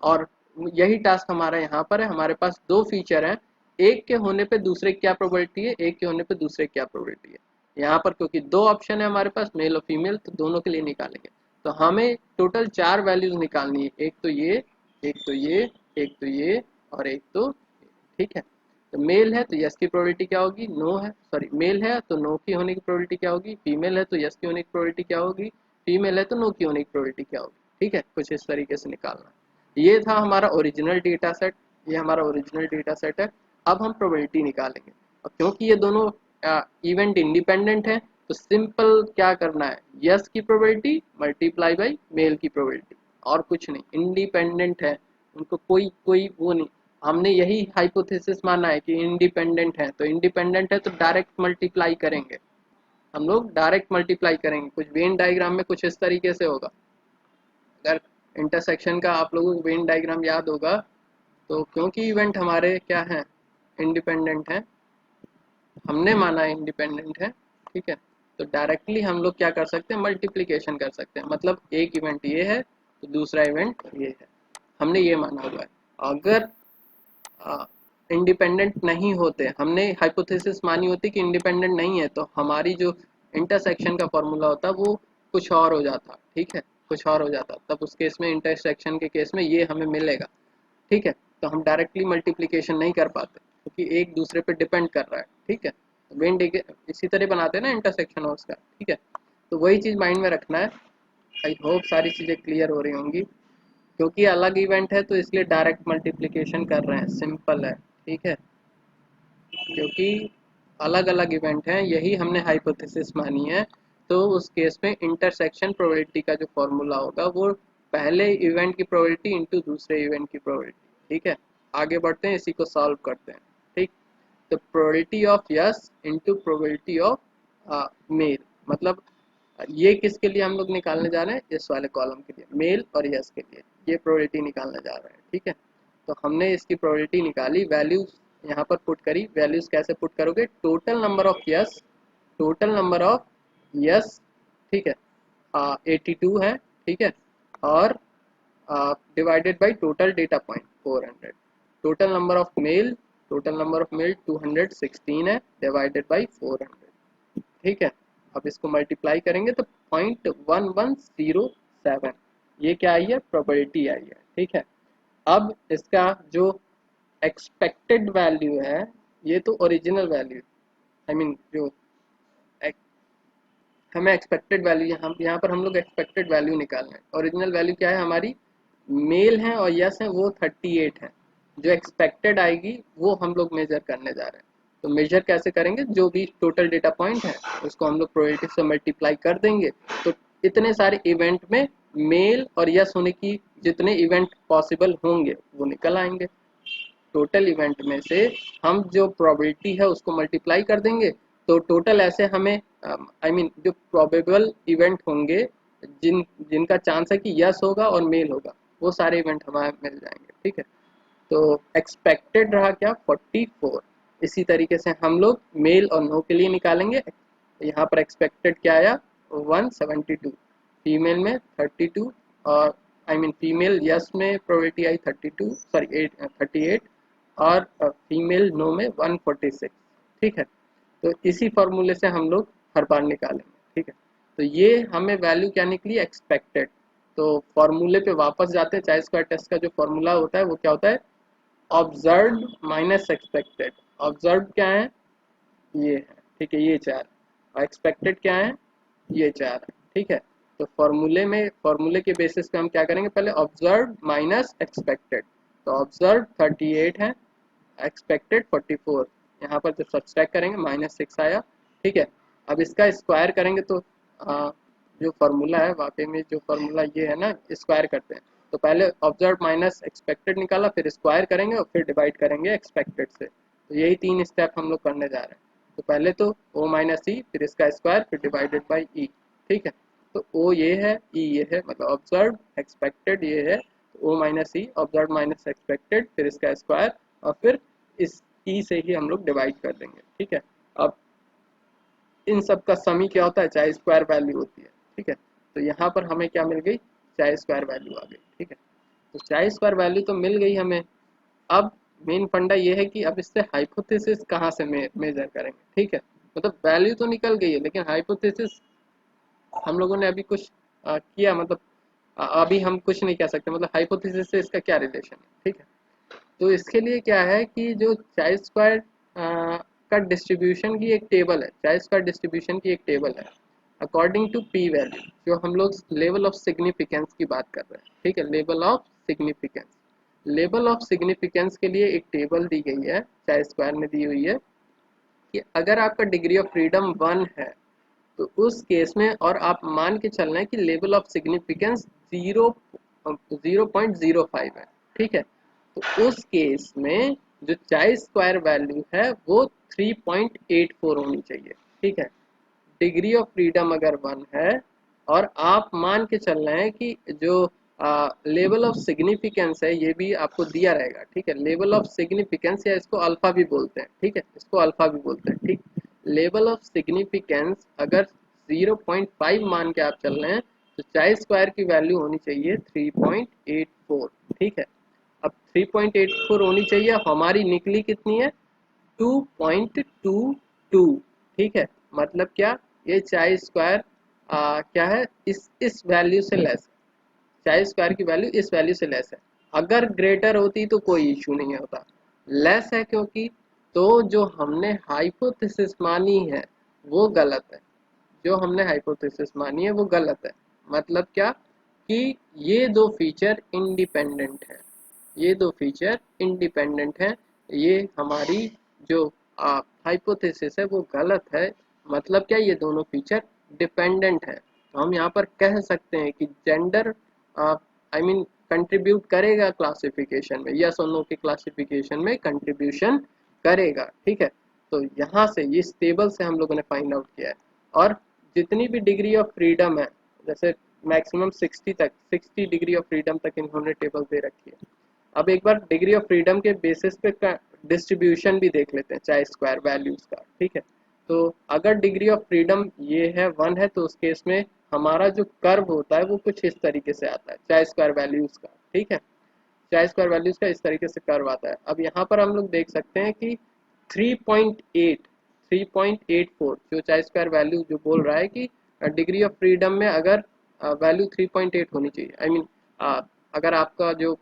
और यही टास्क हमारा यहाँ पर है। हमारे पास दो फीचर हैं, एक के होने पे दूसरे की क्या प्रोबेबिलिटी है, एक के होने पे दूसरे की क्या प्रोबेबिलिटी है। यहाँ पर क्योंकि दो ऑप्शन है हमारे पास मेल और फीमेल, तो दोनों के लिए निकालेंगे। तो हमें टोटल चार वैल्यूज निकालनी है, एक तो ये, एक तो ये, एक तो ये और एक तो ये। ठीक है, तो मेल है तो यस की प्रोबेबिलिटी क्या होगी, नो है सॉरी मेल है तो नो की होने की प्रोबेबिलिटी क्या होगी, फीमेल है तो यस की होने की प्रोबेबिलिटी क्या होगी, फीमेल है तो नो की होने की प्रोबेबिलिटी क्या होगी। ठीक है, कुछ इस तरीके से निकालना। ये था हमारा ओरिजिनल डेटा सेट, ये हमारा ओरिजिनल डेटा सेट है। अब हम प्रोबेबिलिटी निकालेंगे, और क्योंकि ये दोनों इवेंट इंडिपेंडेंट है तो सिंपल क्या करना है, यस की प्रोबेबिलिटी मल्टीप्लाई बाई मेल की प्रोबेबिलिटी, और कुछ नहीं। इंडिपेंडेंट है, उनको कोई कोई वो नहीं। हमने यही हाइपोथेसिस माना है कि इंडिपेंडेंट है, तो इंडिपेंडेंट है तो डायरेक्ट मल्टीप्लाई करेंगे, हम लोग डायरेक्ट मल्टीप्लाई करेंगे। कुछ वेन डायग्राम में कुछ इस तरीके से होगा। अगर इंटरसेक्शन का आप लोगों को वेन डायग्राम याद होगा, तो क्योंकि इवेंट हमारे क्या हैं इंडिपेंडेंट हैं, हमने माना इंडिपेंडेंट है। ठीक है, तो डायरेक्टली हम लोग क्या कर सकते हैं, मल्टीप्लिकेशन कर सकते हैं। मतलब एक इवेंट ये है तो दूसरा इवेंट ये है, हमने ये माना हुआ है। अगर इंडिपेंडेंट नहीं होते, हमने हाइपोथेसिस मानी होती कि इंडिपेंडेंट नहीं है, तो हमारी जो इंटरसेक्शन का फॉर्मूला होता है वो कुछ और हो जाता। ठीक है, कुछ और हो जाता, तब उस केस में इंटरसेक्शन के केस में ये हमें मिलेगा। ठीक है, तो हम डायरेक्टली मल्टीप्लिकेशन नहीं कर पाते क्योंकि एक दूसरे पे डिपेंड कर रहा है। ठीक है, तो वेन इसी तरह बनाते हैं ना इंटरसेक्शन और उसका। ठीक है, तो वही चीज़ माइंड में रखना है। आई होप सारी चीज़ें क्लियर हो रही होंगी। क्योंकि अलग इवेंट है तो इसलिए डायरेक्ट मल्टीप्लिकेशन कर रहे हैं, सिंपल है। ठीक है, क्योंकि अलग अलग इवेंट हैं, यही हमने हाइपोथेसिस मानी है। तो उस केस में इंटरसेक्शन प्रोबेबिलिटी का जो फॉर्मूला होगा वो पहले इवेंट की प्रोबेबिलिटी इंटू दूसरे इवेंट की प्रोबेबिलिटी। ठीक है, आगे बढ़ते हैं, इसी को सॉल्व करते हैं। ठीक, तो probability of yes into probability of male, मतलब ये किसके लिए हम लोग निकालने जा रहे हैं, इस वाले कॉलम के लिए, मेल और यस के लिए ये प्रोबेबिलिटी निकालने जा रहे हैं। ठीक है, तो हमने इसकी प्रोबेबिलिटी निकाली, वैल्यूज यहाँ पर पुट करी। वैल्यूज कैसे पुट करोगे, total number of yes, total number of yes, ठीक है, 82 है, ठीक है, और divided by total data point 400। Total number of male, total number of male 216 है, डिवाइडेड बाय 400। ठीक है, अब इसको मल्टीप्लाई करेंगे तो 0.1107 ये क्या आई है, प्रोबेबिलिटी आई है। ठीक है, अब इसका जो एक्सपेक्टेड वैल्यू है, ये तो ओरिजिनल वैल्यू, आई मीन जो हमें एक्सपेक्टेड वैल्यू, यहाँ पर हम लोग एक्सपेक्टेड वैल्यू निकालना है। ओरिजिनल वैल्यू क्या है हमारी, मेल है और यस है वो 38 है। जो एक्सपेक्टेड आएगी वो हम लोग मेजर करने जा रहे हैं। तो मेजर कैसे करेंगे, जो भी टोटल डेटा पॉइंट है उसको हम लोग प्रोबेबिलिटी से मल्टीप्लाई कर देंगे, तो इतने सारे इवेंट में मेल और यस होने की जितने इवेंट पॉसिबल होंगे वो निकल आएंगे। टोटल इवेंट में से हम जो प्रोबेबिलिटी है उसको मल्टीप्लाई कर देंगे, तो टोटल ऐसे हमें आई मीन जो प्रोबेबल इवेंट होंगे, जिनका चांस है कि यस होगा और मेल होगा, वो सारे इवेंट हमें मिल जाएंगे। ठीक है, तो एक्सपेक्टेड रहा क्या, 44। इसी तरीके से हम लोग मेल और नो के लिए निकालेंगे। यहाँ पर एक्सपेक्टेड क्या आया, 172, फीमेल में 32, और आई मीन फीमेल यस में प्रोबेबिलिटी आई 32, सॉरी 38, और फीमेल नो में 146। ठीक है, तो इसी फॉर्मूले से हम लोग हर बार निकालेंगे। ठीक है, तो ये हमें वैल्यू क्या निकली, एक्सपेक्टेड। तो फॉर्मूले पे वापस जाते हैं, चाय स्क्वायर टेस्ट का जो फॉर्मूला होता है वो क्या होता है, ऑब्जर्व्ड माइनस एक्सपेक्टेड। ऑब्जर्व्ड क्या है, ये है, ठीक है, ये 4, और एक्सपेक्टेड क्या है, ये 4 है। ठीक है, तो फॉर्मूले के बेसिस पे हम क्या करेंगे, पहले ऑब्जर्व्ड माइनस एक्सपेक्टेड। तो ऑब्जर्व्ड 38 है, एक्सपेक्टेड 44, यहाँ पर जब सब्सट्रैक्ट करेंगे -6 आया। ठीक है, अब इसका स्क्वायर करेंगे तो जो फार्मूला है वाकई में, जो फार्मूला ये है ना, स्क्वायर करते हैं, तो पहले ऑब्जर्व माइनस एक्सपेक्टेड निकाला, फिर स्क्वायर करेंगे और फिर डिवाइड करेंगे एक्सपेक्टेड से। तो यही 3 स्टेप हम लोग करने जा रहे हैं। तो पहले तो ओ माइनस ई, फिर इसका स्क्वायर, फिर डिवाइडेड बाई ई। ठीक है, तो ओ ये है, ई ये है, मतलब ऑब्जर्व एक्सपेक्टेड ये है, तो ओ माइनस ई, ऑब्जर्व माइनस एक्सपेक्टेड, फिर इसका स्क्वायर, और फिर इस ई से ही हम लोग डिवाइड कर देंगे। ठीक है, अब इन सब का सम ही क्या होता है, चाहे स्क्वायर वैल्यू होती है। ठीक है, तो यहाँ पर हमें क्या मिल गई, चाहे स्क्वायर वैल्यू आ गई। ठीक है, तो चाहे स्क्वायर वैल्यू तो मिल गई हमें। अब मेन फंडा ये है कि अब इससे हाइपोथेसिस कहाँ से मेजर करेंगे। ठीक है, मतलब वैल्यू तो निकल गई है, लेकिन हाइपोथेसिस हम लोगों ने अभी कुछ किया, मतलब अभी हम कुछ नहीं कह सकते, मतलब हाइपोथेसिस से इसका क्या रिलेशन है। ठीक है, तो इसके लिए क्या है कि जो चाई स्क्वायर का डिस्ट्रीब्यूशन की एक टेबल है, चाई स्क्वायर डिस्ट्रीब्यूशन की एक टेबल है, अकॉर्डिंग टू पी वैल्यू, जो हम लोग लेवल ऑफ सिग्निफिकेंस की बात कर रहे हैं। ठीक है, level of significance, level of significance के लिए एक टेबल दी गई है, चाई स्क्वायर में दी हुई है, कि अगर आपका डिग्री ऑफ फ्रीडम 1 है तो उस केस में, और आप मान के चल रहे हैं कि लेवल ऑफ सिग्निफिकेंस 0.05 है। ठीक है, तो उस केस में जो चाई स्क्वायर वैल्यू है वो 3.84 होनी चाहिए। ठीक है, डिग्री ऑफ फ्रीडम अगर 1 है, और आप मान के चल रहे हैं कि जो लेवल ऑफ सिग्निफिकेंस है ये भी आपको दिया रहेगा। ठीक है, लेवल ऑफ सिग्निफिकेंस, या इसको अल्फा भी बोलते हैं। ठीक है, इसको अल्फा भी बोलते हैं। ठीक, लेवल ऑफ सिग्निफिकेंस अगर 0.5 मान के आप चल रहे हैं, तो चाई स्क्वायर की वैल्यू होनी चाहिए 3.84। ठीक है, अब 3.84 होनी चाहिए, अब हमारी निकली कितनी है, 2.22। ठीक है, मतलब क्या, ये चाई स्क्वायर क्या है, इस वैल्यू से लेस, चाई स्क्वायर की वैल्यू इस वैल्यू से लेस है। अगर ग्रेटर होती तो कोई इशू नहीं होता, लेस है क्योंकि, तो जो हमने हाइपोथेसिस मानी है वो गलत है, जो हमने हाइपोथेसिस मानी है वो गलत है। मतलब क्या, कि ये दो फीचर इंडिपेंडेंट है, ये दो फीचर इंडिपेंडेंट है। ये हमारी जो हाइपोथेसिस है वो गलत है। मतलब क्या, ये दोनों फीचर डिपेंडेंट है। तो हम यहाँ पर कह सकते हैं कि जेंडर आई मीन कंट्रीब्यूट करेगा क्लासिफिकेशन में, यस और नो के क्लासिफिकेशन में कंट्रीब्यूशन करेगा। ठीक है, तो यहाँ से इस टेबल से हम लोगों ने फाइंड आउट किया है। और जितनी भी डिग्री ऑफ फ्रीडम है, जैसे मैक्सिमम 60 तक, 60 डिग्री ऑफ फ्रीडम तक इन्होंने टेबल दे रखी है। अब एक बार डिग्री ऑफ फ्रीडम के बेसिस पे डिस्ट्रीब्यूशन भी देख लेते हैं चाहे स्क्वायर वैल्यूज का। ठीक है, तो अगर डिग्री ऑफ फ्रीडम ये है 1 है, तो उस केस में हमारा जो कर्व होता है वो कुछ इस तरीके से आता है चाहे स्क्वायर वैल्यूज का। ठीक है, चाहे स्क्वायर वैल्यूज का इस तरीके से कर्व आता है। अब यहाँ पर हम लोग देख सकते हैं कि 3.8 3.84 जो चाहे स्क्वायर वैल्यू जो बोल रहा है कि डिग्री ऑफ फ्रीडम में अगर वैल्यू 3.8 होनी चाहिए, आई मीन अगर आपका जो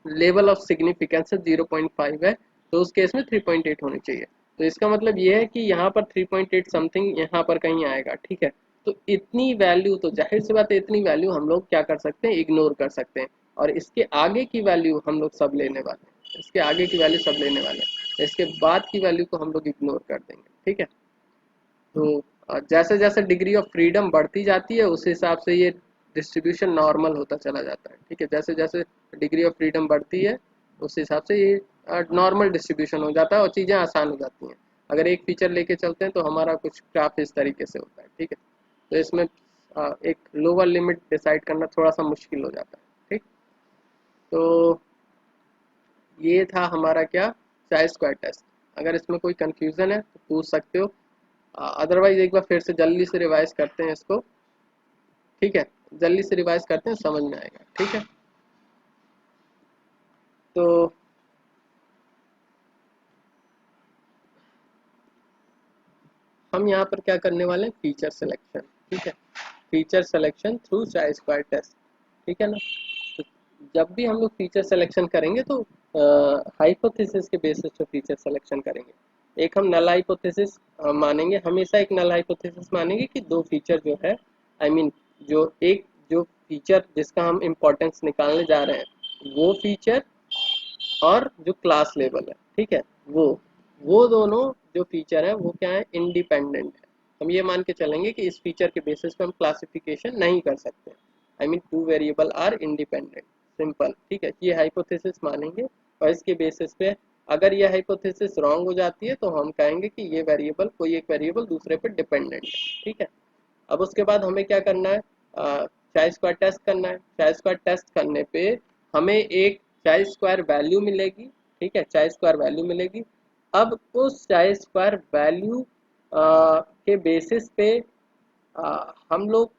लेवल ऑफ सिग्निफिकेंस 0.5 है, तो उस केस में 3.8 होनी चाहिए। तो इसका मतलब ये है कि यहाँ पर 3.8 समथिंग यहाँ पर कहीं आएगा। ठीक है, तो इतनी वैल्यू, तो जाहिर सी बात है इतनी वैल्यू हम लोग क्या कर सकते हैं, इग्नोर कर सकते हैं। और इसके आगे की वैल्यू हम लोग सब लेने वाले हैं, इसके आगे की वैल्यू सब लेने वाले हैं, इसके बाद की वैल्यू को हम लोग इग्नोर कर देंगे। ठीक है, तो जैसे जैसे डिग्री ऑफ फ्रीडम बढ़ती जाती है उस हिसाब से ये डिस्ट्रीब्यूशन नॉर्मल होता चला जाता है। ठीक है, जैसे जैसे डिग्री ऑफ फ्रीडम बढ़ती है उस हिसाब से ये नॉर्मल डिस्ट्रीब्यूशन हो जाता है और चीज़ें आसान हो जाती हैं। अगर एक फीचर लेके चलते हैं तो हमारा कुछ ग्राफ इस तरीके से होता है। ठीक है, तो इसमें एक लोअर लिमिट डिसाइड करना थोड़ा सा मुश्किल हो जाता है। ठीक, तो ये था हमारा क्या, चाय स्क्वायर टेस्ट। अगर इसमें कोई कंफ्यूजन है तो पूछ सकते हो, अदरवाइज एक बार फिर से जल्दी से रिवाइज करते हैं इसको। ठीक है, जल्दी से रिवाइज करते हैं, समझ में आएगा। ठीक है, तो हम यहाँ पर क्या करने वाले हैं, फीचर सिलेक्शन। ठीक है, फीचर सिलेक्शन थ्रू चाय स्क्वायर टेस्ट। ठीक है ना, तो जब भी हम लोग फीचर सिलेक्शन करेंगे तो हाइपोथेसिस के बेसिस पे फीचर सिलेक्शन करेंगे। एक हम नल हाइपोथेसिस मानेंगे, हमेशा एक नल हाइपोथेसिस मानेंगे कि दो फीचर जो है, आई मीन जो एक जो फीचर जिसका हम इम्पोर्टेंस निकालने जा रहे हैं वो फीचर और जो क्लास लेवल है, ठीक है, वो दोनों जो फीचर है वो क्या है, इंडिपेंडेंट है। हम ये मान के चलेंगे कि इस फीचर के बेसिस पे हम क्लासिफिकेशन नहीं कर सकते, I mean two variable are independent, simple. ठीक है, ये हाइपोथेसिस मानेंगे और इसके बेसिस पे अगर ये हाइपोथेसिस रॉन्ग हो जाती है तो हम कहेंगे कि ये वेरिएबल, कोई एक वेरिएबल दूसरे पर डिपेंडेंट है। ठीक है, अब उसके बाद हमें क्या करना है, चाय स्क्वायर टेस्ट करना है। चाय स्क्वायर टेस्ट करने पे हमें एक चाय स्क्वायर वैल्यू मिलेगी। ठीक है, चाय स्क्वायर वैल्यू मिलेगी। अब उस चाय स्क्वायर वैल्यू के बेसिस पे हम लोग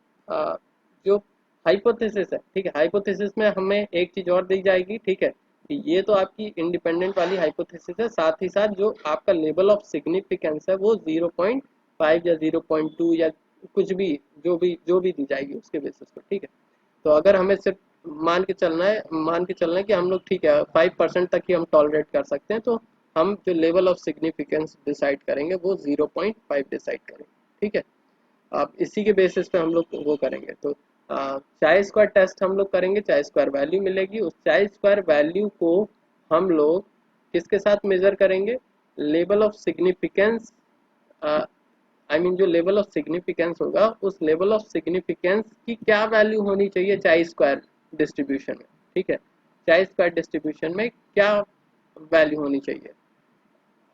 जो हाइपोथेसिस है, ठीक है, हाइपोथेसिस में हमें एक चीज और दी जाएगी। ठीक है, कि ये तो आपकी इंडिपेंडेंट वाली हाइपोथेसिस है, साथ ही साथ जो आपका लेवल ऑफ सिग्निफिकेंस है वो 0.5 या 0.2 या कुछ भी, जो भी दी जाएगी उसके बेसिस पर। ठीक है, तो अगर हमें सिर्फ मान के चलना है कि हम लोग ठीक है 5% तक ही हम टॉलरेट कर सकते हैं, तो हम जो लेवल ऑफ सिग्निफिकेंस डिसाइड करेंगे वो 0.5 डिसाइड करेंगे। ठीक है, अब इसी के बेसिस पे हम लोग वो करेंगे। तो चाय स्क्वायर टेस्ट हम लोग करेंगे, चाय स्क्वायर वैल्यू मिलेगी, उस चाय स्क्वायर वैल्यू को हम लोग किसके साथ मेजर करेंगे, level of significance, I mean जो लेवल ऑफ सिग्निफिकेंस होगा उस लेवल ऑफ सिग्निफिकेंस की क्या वैल्यू होनी चाहिए चाय स्क्वायर डिस्ट्रीब्यूशन में। ठीक है, चाय स्क्वायर डिस्ट्रीब्यूशन में क्या वैल्यू होनी चाहिए,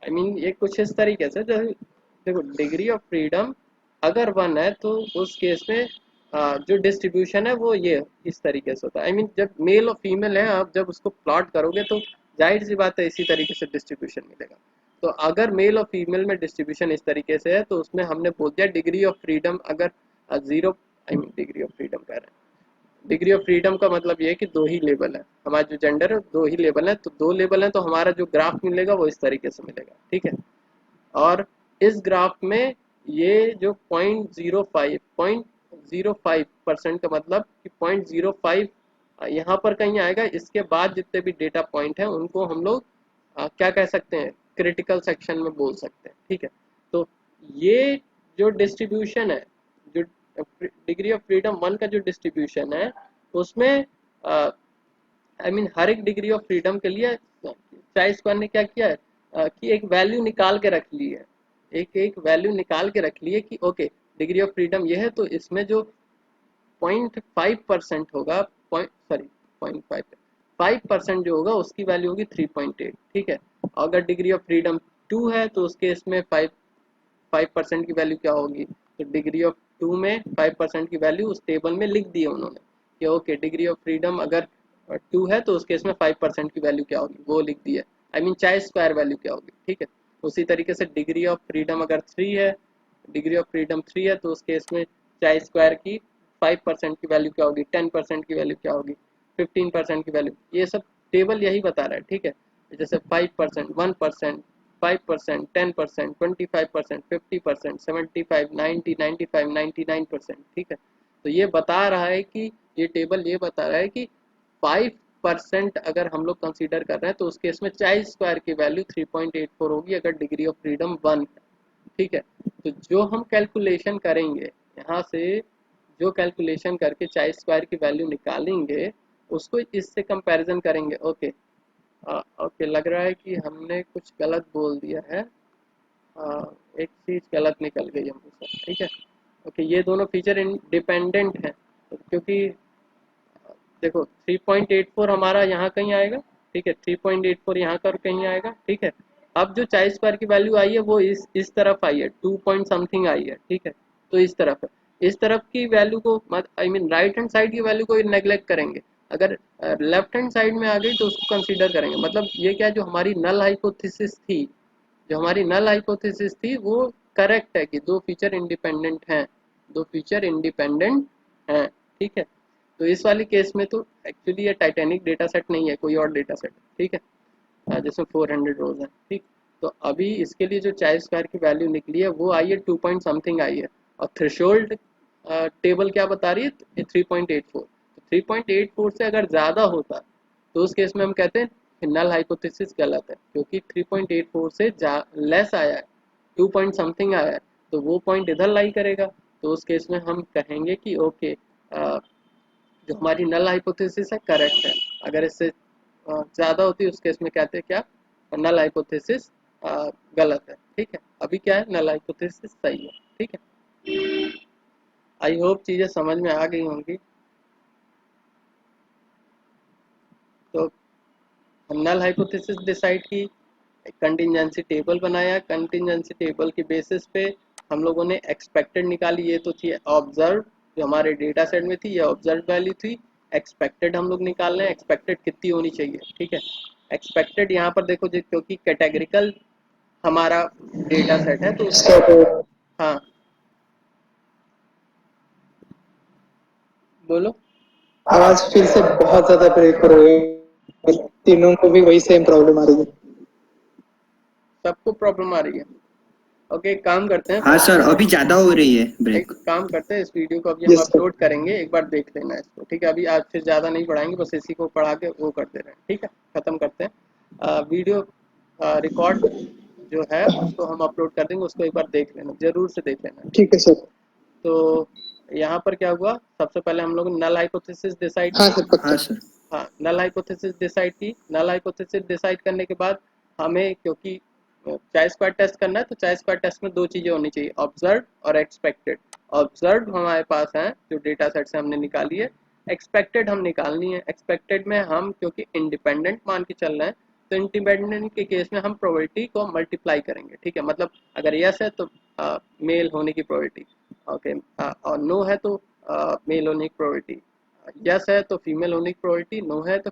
आई मीन ये कुछ इस तरीके से, जैसे देखो डिग्री ऑफ फ्रीडम अगर 1 है तो उस केस में जो डिस्ट्रीब्यूशन है वो ये इस तरीके से होता है। आई मीन जब मेल और फीमेल है, आप जब उसको प्लॉट करोगे तो जाहिर सी बात है इसी तरीके से डिस्ट्रीब्यूशन मिलेगा। तो अगर मेल और फीमेल में डिस्ट्रीब्यूशन इस तरीके से है तो उसमें हमने बोल दिया डिग्री ऑफ फ्रीडम अगर 0, I mean degree of freedom कह रहे हैं, डिग्री ऑफ फ्रीडम का मतलब ये है कि दो ही लेवल है, हमारा जो जेंडर है दो ही लेवल है, तो दो लेवल है तो हमारा जो ग्राफ मिलेगा वो इस तरीके से मिलेगा। ठीक है, और इस ग्राफ में ये जो 0.05% का मतलब कि 0.05 यहाँ पर कहीं आएगा, इसके बाद जितने भी डेटा पॉइंट हैं उनको हम लोग क्या कह सकते हैं, क्रिटिकल सेक्शन में बोल सकते हैं। ठीक है, तो ये जो डिस्ट्रीब्यूशन है, जो डिग्री ऑफ फ्रीडम 1 का जो डिस्ट्रीब्यूशन है उसमें आई मीन हर एक डिग्री ऑफ फ्रीडम के लिए चाय स्क्वायर ने क्या किया है, कि एक वैल्यू निकाल के रख ली है, एक एक वैल्यू निकाल के रख ली है कि ओके डिग्री ऑफ फ्रीडम ये है, तो इसमें जो 0.5% होगा, पॉइंट सॉरी 0.5 5% जो होगा उसकी वैल्यू होगी 3.8, ठीक है। अगर डिग्री ऑफ फ्रीडम 2 है तो उसके इसमें 5% की वैल्यू क्या होगी, तो डिग्री ऑफ 2 में 5% की वैल्यू उस टेबल में लिख दी है उन्होंने कि ओके डिग्री ऑफ फ्रीडम अगर 2 है तो उस केस में 5% की वैल्यू क्या होगी वो लिख दी है, आई मीन चाहे स्क्वायर वैल्यू क्या होगी, ठीक है। उसी तरीके से डिग्री ऑफ फ्रीडम अगर 3 है, डिग्री ऑफ फ्रीडम 3 है तो उस केस में चाहे स्क्वायर की 5% की वैल्यू क्या होगी, 10% की वैल्यू क्या होगी, 15% की वैल्यू, ये सब टेबल यही बता रहा है, ठीक है। जैसे 5%, 1%, 5%, 10%, 25%, 50%, 75, 90, 95, 99%, ठीक है। तो ये बता रहा है कि ये टेबल ये बता रहा है कि 5% अगर हम लोग कंसीडर कर रहे हैं तो उस केस में चाई स्क्वायर की वैल्यू 3.84 होगी अगर डिग्री ऑफ फ्रीडम 1 है, ठीक है। तो जो हम कैलकुलेशन करेंगे यहाँ से, जो कैलकुलेशन करके चाई स्क्वायर की वैल्यू निकालेंगे उसको इससे कंपैरिजन करेंगे। ओके ओके, लग रहा है कि हमने कुछ गलत बोल दिया है, एक चीज़ गलत निकल गई हमसे, ठीक है। ओके, ये दोनों फीचर इंडिपेंडेंट हैं, क्योंकि देखो 3.84 हमारा यहाँ कहीं आएगा, ठीक है, 3.84 यहाँ कर कहीं आएगा, ठीक है। अब जो चाई स्क्वायर की वैल्यू आई है वो इस तरफ आई है, 2 पॉइंट समथिंग आई है, ठीक है। तो इस तरफ है, इस तरफ की वैल्यू को I mean right hand side की वैल्यू को नेग्लेक्ट करेंगे, अगर लेफ्ट हैंड साइड में आ गई तो उसको कंसीडर करेंगे। मतलब ये क्या, जो हमारी नल हाइपोथेसिस थी, जो हमारी नल हाइपोथेसिस थी वो करेक्ट है कि दो फीचर इंडिपेंडेंट हैं, दो फीचर इंडिपेंडेंट हैं, ठीक है। तो इस वाली केस में तो एक्चुअली ये टाइटैनिक डेटा सेट नहीं है, कोई और डेटा सेट, ठीक है, जिसमें 400 रोज हैं, ठीक। तो अभी इसके लिए जो चाई स्क्वायर की वैल्यू निकली है वो आई है 2 पॉइंट समथिंग आई है, और थ्रेशोल्ड टेबल क्या बता रही है 3.84। तो 3.84 से अगर ज़्यादा होता तो उस केस में हम कहते हैं कि नल हाइपोथेसिस गलत है, क्योंकि 3.84 से लेस आया है, 2 पॉइंट समथिंग आया है, तो वो पॉइंट इधर लाई करेगा। तो उस केस में हम कहेंगे कि ओके जो हमारी नल हाइपोथेसिस है करेक्ट है। अगर इससे ज़्यादा होती है उस केस में कहते हैं क्या, नल हाइपोथेसिस गलत है, ठीक है। अभी क्या है, नल हाइपोथेसिस सही है, ठीक है। आई होप चीज़ें समझ में आ गई होंगी। तो नल हाइपोथेसिस डिसाइड की, कंटिजेंसी टेबल बनाया, कंटिजेंसी टेबल के बेसिस पे हम लोगों ने एक्सपेक्टेड निकाली, ये तो थी ऑब्जर्व, जो हमारे डेटा सेट में थी ये ऑब्जर्व वैल्यू थी। एक्सपेक्टेड हम लोग निकाल रहे हैं, एक्सपेक्टेड कितनी होनी चाहिए, ठीक है। एक्सपेक्टेड यहाँ पर देखो जी, क्योंकि कैटेगरिकल हमारा डेटा सेट है तो उसका, हाँ बोलो। आवाज फिर से बहुत ज्यादा ब्रेक हो रही है, तीनों को भी वही सेम प्रॉब्लम आ रही है। सबको प्रॉब्लम आ रही है। ओके, एक काम करते हैं, हाँ सर, अभी ज्यादा हो रही है एक ब्रेक। काम करते हैं, इस वीडियो को अभी हम यस सर। अपलोड करेंगे, एक बार देख लेना इसको, ठीक है। अभी आज फिर ज़्यादा नहीं पढ़ाएंगे, बस इसी को पढ़ा के वो कर दे रहे हैं, ठीक है, ख़त्म करते हैं। वीडियो रिकॉर्ड जो है उसको हम अपलोड कर देंगे, उसको एक बार देख लेना, ज़रूर से देख लेना, ठीक ठीक है। है सर। तो यहाँ पर क्या हुआ, सबसे पहले हम लोग ने नल हाइपोथेसिस डिसाइड हाँ की। सर हाँ पक्का। सर। हाँ, नल हाइपोथेसिस डिसाइड की, नल हाइपोथेसिस डिसाइड करने के बाद हमें, क्योंकि चाई स्क्वायर टेस्ट करना है तो चाई स्क्वायर टेस्ट में दो चीज़ें होनी चाहिए, ऑब्जर्व और एक्सपेक्टेड। ऑब्जर्व हमारे पास है जो डेटा सेट से हमने निकाली है, एक्सपेक्टेड हम निकालनी है। एक्सपेक्टेड में हम क्योंकि इंडिपेंडेंट मान के चल रहे हैं तो इंडिपेंडेंट के केस में हम प्रोबेबिलिटी को मल्टीप्लाई करेंगे, ठीक है। मतलब अगर यस है तो मेल होने की प्रोबेबिलिटी, ओके, और नो है तो मेल होने की प्रोबेबिलिटी, यस है तो फीमेल होने की प्रोबेबिलिटी, नो है तो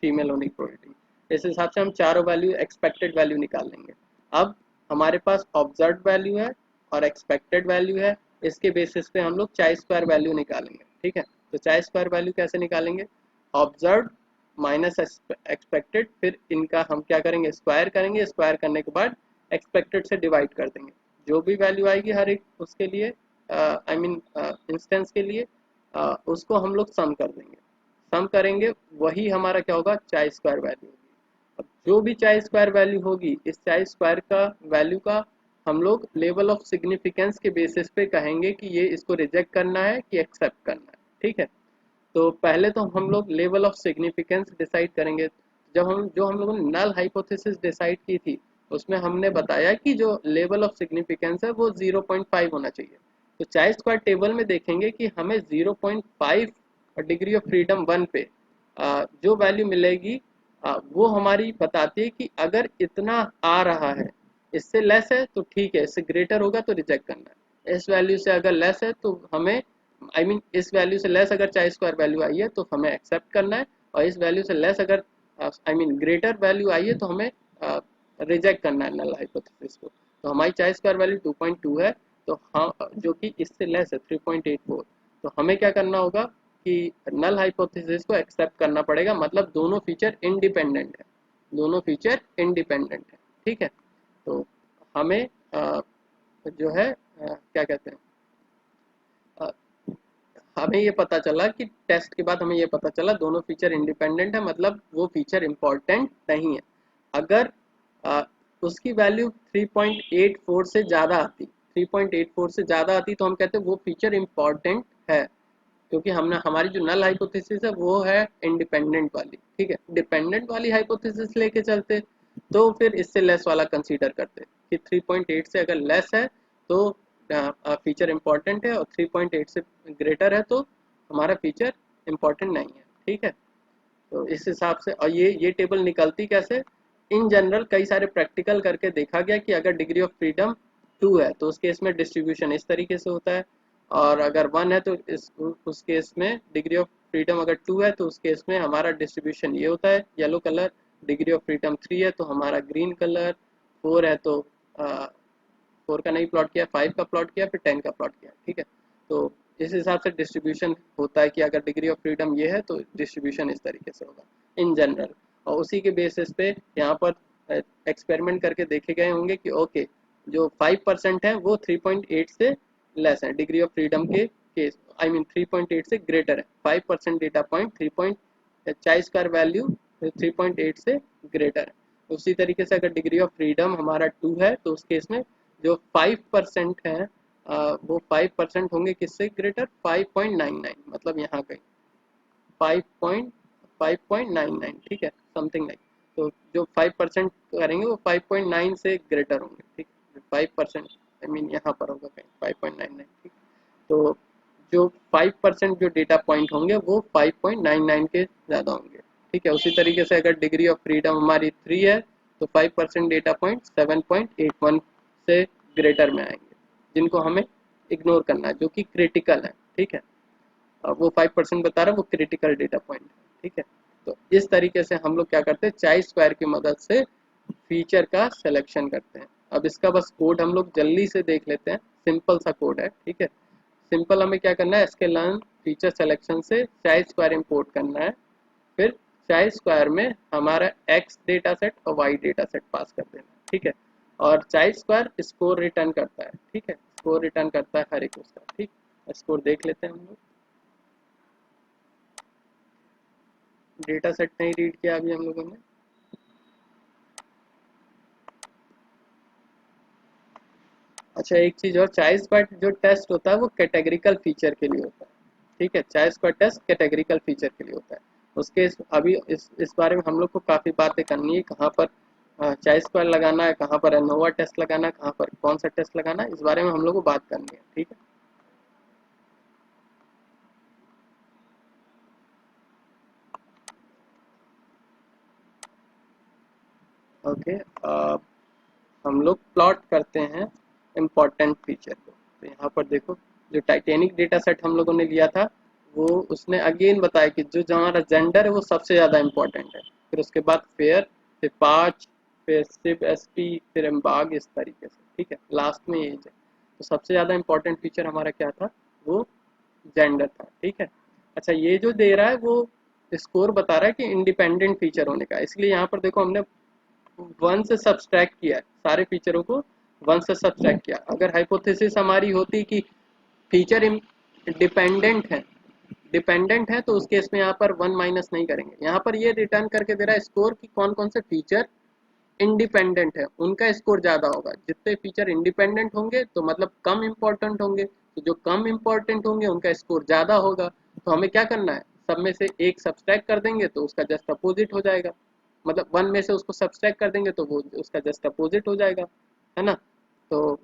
फीमेल होने की प्रोबेबिलिटी। इस हिसाब से हम चारों वैल्यू एक्सपेक्टेड वैल्यू निकाल लेंगे। अब हमारे पास ऑब्जर्व वैल्यू है और एक्सपेक्टेड वैल्यू है, इसके बेसिस पे हम लोग चाई स्क्वायर वैल्यू निकालेंगे, ठीक है। तो चाई स्क्वायर वैल्यू कैसे निकालेंगे, ऑब्जर्व माइनस एक्सपेक्टेड, फिर इनका हम क्या करेंगे, स्क्वायर करेंगे, स्क्वायर करने के बाद एक्सपेक्टेड से डिवाइड कर देंगे। जो भी वैल्यू आएगी हर एक उसके लिए, आई मीन इंस्टेंस के लिए, उसको हम लोग सम कर देंगे, सम करेंगे, वही हमारा क्या होगा, चाई स्क्वायर वैल्यू होगी। अब जो भी चाई स्क्वायर वैल्यू होगी, इस चाई स्क्वायर का वैल्यू का हम लोग लेवल ऑफ सिग्निफिकेंस के बेसिस पे कहेंगे कि ये इसको रिजेक्ट करना है कि एक्सेप्ट करना है, ठीक है। तो पहले तो हम लोग लेवल ऑफ सिग्निफिकेंस डिसाइड करेंगे। जो हम लोगों ने नल हाइपोथेसिस डिसाइड की थी, उसमें हमने बताया कि जो लेवल ऑफ सिग्निफिकेंस है वो 0.5 होना चाहिए। तो चाय स्क्वायर टेबल में देखेंगे कि हमें 0.5 डिग्री ऑफ फ्रीडम 1 पे जो वैल्यू मिलेगी वो हमारी बताती है कि अगर इतना आ रहा है, इससे लेस है तो ठीक है, इससे ग्रेटर होगा तो रिजेक्ट करना है, इस वैल्यू से अगर लेस है तो हमें इस वैल्यू से लेस अगर चाहे स्क्वायर वैल्यू आई है तो हमें एक्सेप्ट करना है, और इस वैल्यू से लेस अगर ग्रेटर वैल्यू आई है तो हमें रिजेक्ट करना है नल हाइपोथेसिस को। तो हमारी चाहे स्क्वायर वैल्यू 2.2 है, तो हाँ, जो कि इससे लेस है 3.84, तो हमें क्या करना होगा कि नल हाइपोथेसिस को एक्सेप्ट करना पड़ेगा, मतलब दोनों फीचर इंडिपेंडेंट है, दोनों फीचर इंडिपेंडेंट है। ठीक है, तो हमें जो है क्या कहते हैं, अ, हमें ये पता चला कि टेस्ट के बाद हमें ये पता चला दोनों फीचर इंडिपेंडेंट है, मतलब वो फीचर इंपॉर्टेंट नहीं है। अगर आ, उसकी वैल्यू 3.84 से ज़्यादा आती, 3.84 से ज़्यादा आती तो हम कहते हैं वो फीचर इंपॉर्टेंट है, क्योंकि हमने हमारी जो नल हाइपोथेसिस है वो है इंडिपेंडेंट वाली। ठीक है, डिपेंडेंट वाली हाइपोथेसिस लेके चलते तो फिर इससे लेस वाला कंसीडर करते कि 3.8 से अगर लेस है तो फीचर इंपॉर्टेंट है, और 3.8 से ग्रेटर है तो हमारा फीचर इंपॉर्टेंट नहीं है। ठीक है, तो इस हिसाब से, और ये टेबल निकलती कैसे, इन जनरल कई सारे प्रैक्टिकल करके देखा गया कि अगर डिग्री ऑफ फ्रीडम 2 है तो उस केस में डिस्ट्रीब्यूशन इस तरीके से होता है, और अगर 1 है तो उस केस में डिग्री ऑफ फ्रीडम अगर 2 है तो उस केस में हमारा डिस्ट्रीब्यूशन ये होता है, yellow colour. Degree of freedom 3 है तो हमारा ग्रीन कलर। 4 है तो 4 का नहीं प्लॉट किया, 5 का प्लॉट किया, फिर 10 का प्लॉट किया। ठीक है, तो इस हिसाब से डिस्ट्रीब्यूशन होता है कि अगर डिग्री ऑफ फ्रीडम ये है तो डिस्ट्रीब्यूशन इस तरीके से होगा इन जनरल। और उसी के बेसिस पे यहाँ पर एक्सपेरिमेंट करके देखे गए होंगे कि ओके, जो 5% है वो 3.8 से लेस है डिग्री ऑफ फ्रीडम के केस, 3.8 से ग्रेटर है। 5% डेटा पॉइंट 3 स्क्वायर वैल्यू 3.8 से ग्रेटर है। उसी तरीके से अगर डिग्री ऑफ फ्रीडम हमारा 2 है तो उस केस में जो 5% है वो 5% होंगे किससे ग्रेटर, 5.99, मतलब यहाँ कहीं 5.99, ठीक है, समथिंग लाइक। तो जो 5% करेंगे वो 5.9 से ग्रेटर होंगे। ठीक है, 5% यहाँ पर होगा कहीं 5.99। ठीक, तो जो 5% जो डेटा पॉइंट होंगे वो 5.99 के ज़्यादा होंगे। ठीक है, उसी तरीके से अगर डिग्री ऑफ फ्रीडम हमारी 3 है तो 5% डेटा पॉइंट 7.81 से ग्रेटर में आएंगे, जिनको हमें इग्नोर करना है, जो कि क्रिटिकल है। ठीक है, वो 5% बता रहा है, वो क्रिटिकल डेटा पॉइंट है। ठीक है, तो इस तरीके से हम लोग क्या करते हैं, चाई स्क्वायर की मदद से फीचर का सिलेक्शन करते हैं। अब इसका बस कोड हम लोग जल्दी से देख लेते हैं, सिंपल सा कोड है। ठीक है, सिंपल हमें क्या करना है, sklearn फीचर सिलेक्शन से चाई स्क्वायर इंपोर्ट करना है, फिर चाई स्क्वायर में हमारा x डेटा सेट और y डेटा सेट पास कर देना। ठीक है, और चाई स्क्वायर स्कोर रिटर्न करता है। ठीक है, स्कोर रिटर्न करता है हर एक उसका। ठीक, स्कोर देख लेते हैं हम लोग। डेटा सेट नहीं रीड किया अभी हम लोगों ने। अच्छा, एक चीज और, चाय स्क्वाड जो टेस्ट होता है वो कैटेगरिकल फीचर के लिए होता है। ठीक है, चाय स्क्वाड टेस्ट कैटेगरिकल फीचर के लिए होता है। उसके अभी इस बारे में हम लोग को काफ़ी बातें करनी है, कहाँ पर चाय स्क्वाड लगाना है, कहाँ पर एनोवा टेस्ट लगाना है, कहाँ पर कौन सा टेस्ट लगाना है, इस बारे में हम लोग को बात करनी है। ठीक है, ओके। हम लोग प्लॉट करते हैं इम्पोर्टेंट फीचर को। तो यहाँ पर देखो, जो टाइटेनिक डेटा सेट हम लोगों ने लिया था वो उसने अगेन बताया कि जो हमारा जेंडर है वो सबसे ज़्यादा इम्पोर्टेंट है, फिर उसके बाद फेयर, फिर पाँच, फिर सिप एस पी, फिर एम्बाग, इस तरीके से। ठीक है, लास्ट में एज है। तो सबसे ज़्यादा इम्पोर्टेंट फीचर हमारा क्या था, वो जेंडर था। ठीक है, अच्छा, ये जो दे रहा है वो स्कोर बता रहा है कि इंडिपेंडेंट फीचर होने का, इसलिए यहाँ पर देखो हमने 1 से सब्सट्रैक्ट किया है, सारे फीचरों को 1 से सब्सट्रैक्ट किया। अगर हाइपोथेसिस हमारी होती कि फीचर डिपेंडेंट है, डिपेंडेंट है तो उस केस में यहाँ पर 1 माइनस नहीं करेंगे। यहाँ पर ये रिटर्न करके दे रहा है स्कोर कि कौन कौन से फीचर इंडिपेंडेंट है, उनका स्कोर ज़्यादा होगा। जितने फीचर इंडिपेंडेंट होंगे तो मतलब कम इम्पोर्टेंट होंगे, तो जो कम इम्पोर्टेंट होंगे उनका स्कोर ज़्यादा होगा। तो हमें क्या करना है, सब में से एक सब्सट्रैक्ट कर देंगे तो उसका जस्ट अपोजिट हो जाएगा। मतलब 1 में से उसको सब्सट्रैक्ट कर देंगे तो वो उसका जस्ट अपोजिट हो जाएगा, है ना। तो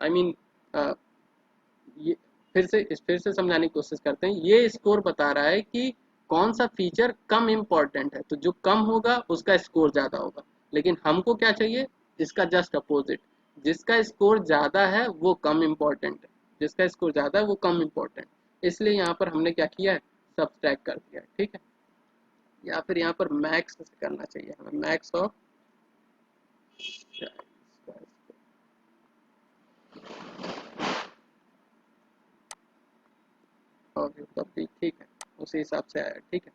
आई मीन ये फिर से समझाने की कोशिश करते हैं। ये स्कोर बता रहा है कि कौन सा फीचर कम इम्पोर्टेंट है, तो जो कम होगा उसका स्कोर ज़्यादा होगा। लेकिन हमको क्या चाहिए, इसका जस्ट अपोजिट, जिसका स्कोर ज़्यादा है वो कम इम्पोर्टेंट है, जिसका स्कोर ज़्यादा है वो कम इम्पोर्टेंट। इसलिए यहाँ पर हमने क्या किया है, सब्सट्रैक्ट कर दिया है, ठीक है। या फिर यहाँ पर मैक्स करना चाहिए हमें, मैक्स ऑफ और तब भी ठीक है, उसी हिसाब से आया, ठीक है।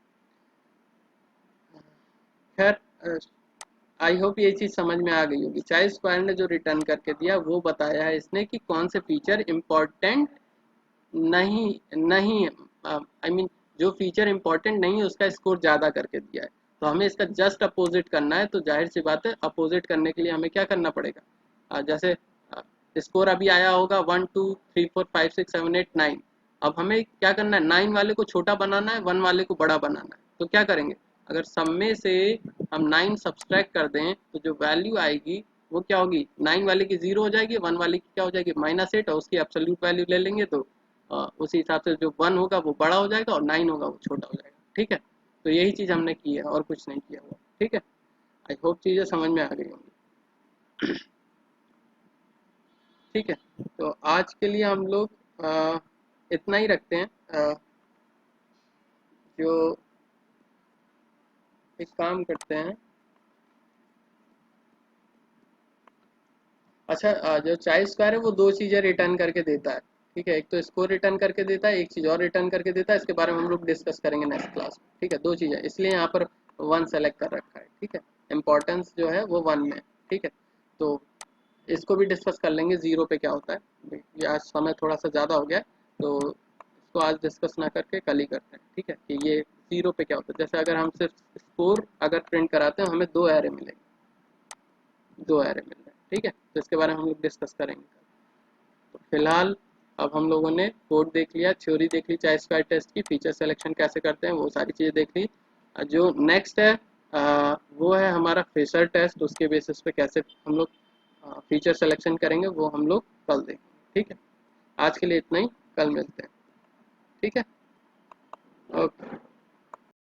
खैर आई होप ये चीज़ समझ में आ गई होगी। चाइल्ड स्क्वायर ने जो रिटर्न करके दिया वो बताया है इसने कि कौन से फीचर इम्पोर्टेंट नहीं नहीं आई मीन जो फीचर इम्पोर्टेंट नहीं है उसका स्कोर ज़्यादा करके दिया है। तो हमें इसका जस्ट अपोजिट करना है, तो जाहिर सी बात है अपोजिट करने के लिए हमें क्या करना पड़ेगा। जैसे स्कोर अभी आया होगा 1 2 3 4 5 6 7 8 9। अब हमें क्या करना है, 9 वाले को छोटा बनाना है, 1 वाले को बड़ा बनाना है। तो क्या करेंगे, अगर सब में से हम 9 सब्सट्रैक्ट कर दें तो जो वैल्यू आएगी वो क्या होगी, 9 वाले की 0 हो जाएगी, 1 वाले की क्या हो जाएगी -8, और उसकी एब्सोल्यूट वैल्यू ले लेंगे तो उसी हिसाब से जो 1 होगा वो बड़ा हो जाएगा और 9 होगा वो छोटा हो जाएगा, ठीक है। तो यही चीज़ हमने की है और कुछ नहीं किया हुआ, ठीक है। आई होप चीज़ें समझ में आ गई होंगी, ठीक है। तो आज के लिए हम लोग इतना ही रखते हैं। जो एक काम करते हैं, अच्छा जो चाइल्ड स्क्वायर है वो दो चीज़ें रिटर्न करके देता है, ठीक है। एक तो स्कोर रिटर्न करके देता है, एक चीज़ और रिटर्न करके देता है, इसके बारे में हम लोग डिस्कस करेंगे नेक्स्ट क्लास में, ठीक है। दो चीज़ें, इसलिए यहाँ पर 1 सेलेक्ट कर रखा है, ठीक है। इम्पोर्टेंस जो है वो 1 में, ठीक है। तो इसको भी डिस्कस कर लेंगे, 0 पे क्या होता है। ये आज समय थोड़ा सा ज़्यादा हो गया है, तो इसको आज डिस्कस ना करके कल ही करते हैं, ठीक है। कि ये 0 पे क्या होता है, जैसे अगर हम सिर्फ स्कोर अगर प्रिंट कराते हैं हमें 2 एरे मिलेंगे, 2 एरे मिल रहे हैं, ठीक है। तो इसके बारे में हम लोग डिस्कस करेंगे। तो फिलहाल अब हम लोगों ने कोड देख लिया, थ्योरी देख ली, चाइल्ड स्क्वायर टेस्ट की फीचर सिलेक्शन कैसे करते हैं वो सारी चीज़ें देख ली। जो नेक्स्ट है वो है हमारा फ्रेशर टेस्ट, उसके बेसिस पे कैसे हम लोग फीचर सिलेक्शन करेंगे वो हम लोग कल देखेंगे, ठीक है। आज के लिए इतना ही, कल मिलते हैं, ठीक है। ओके।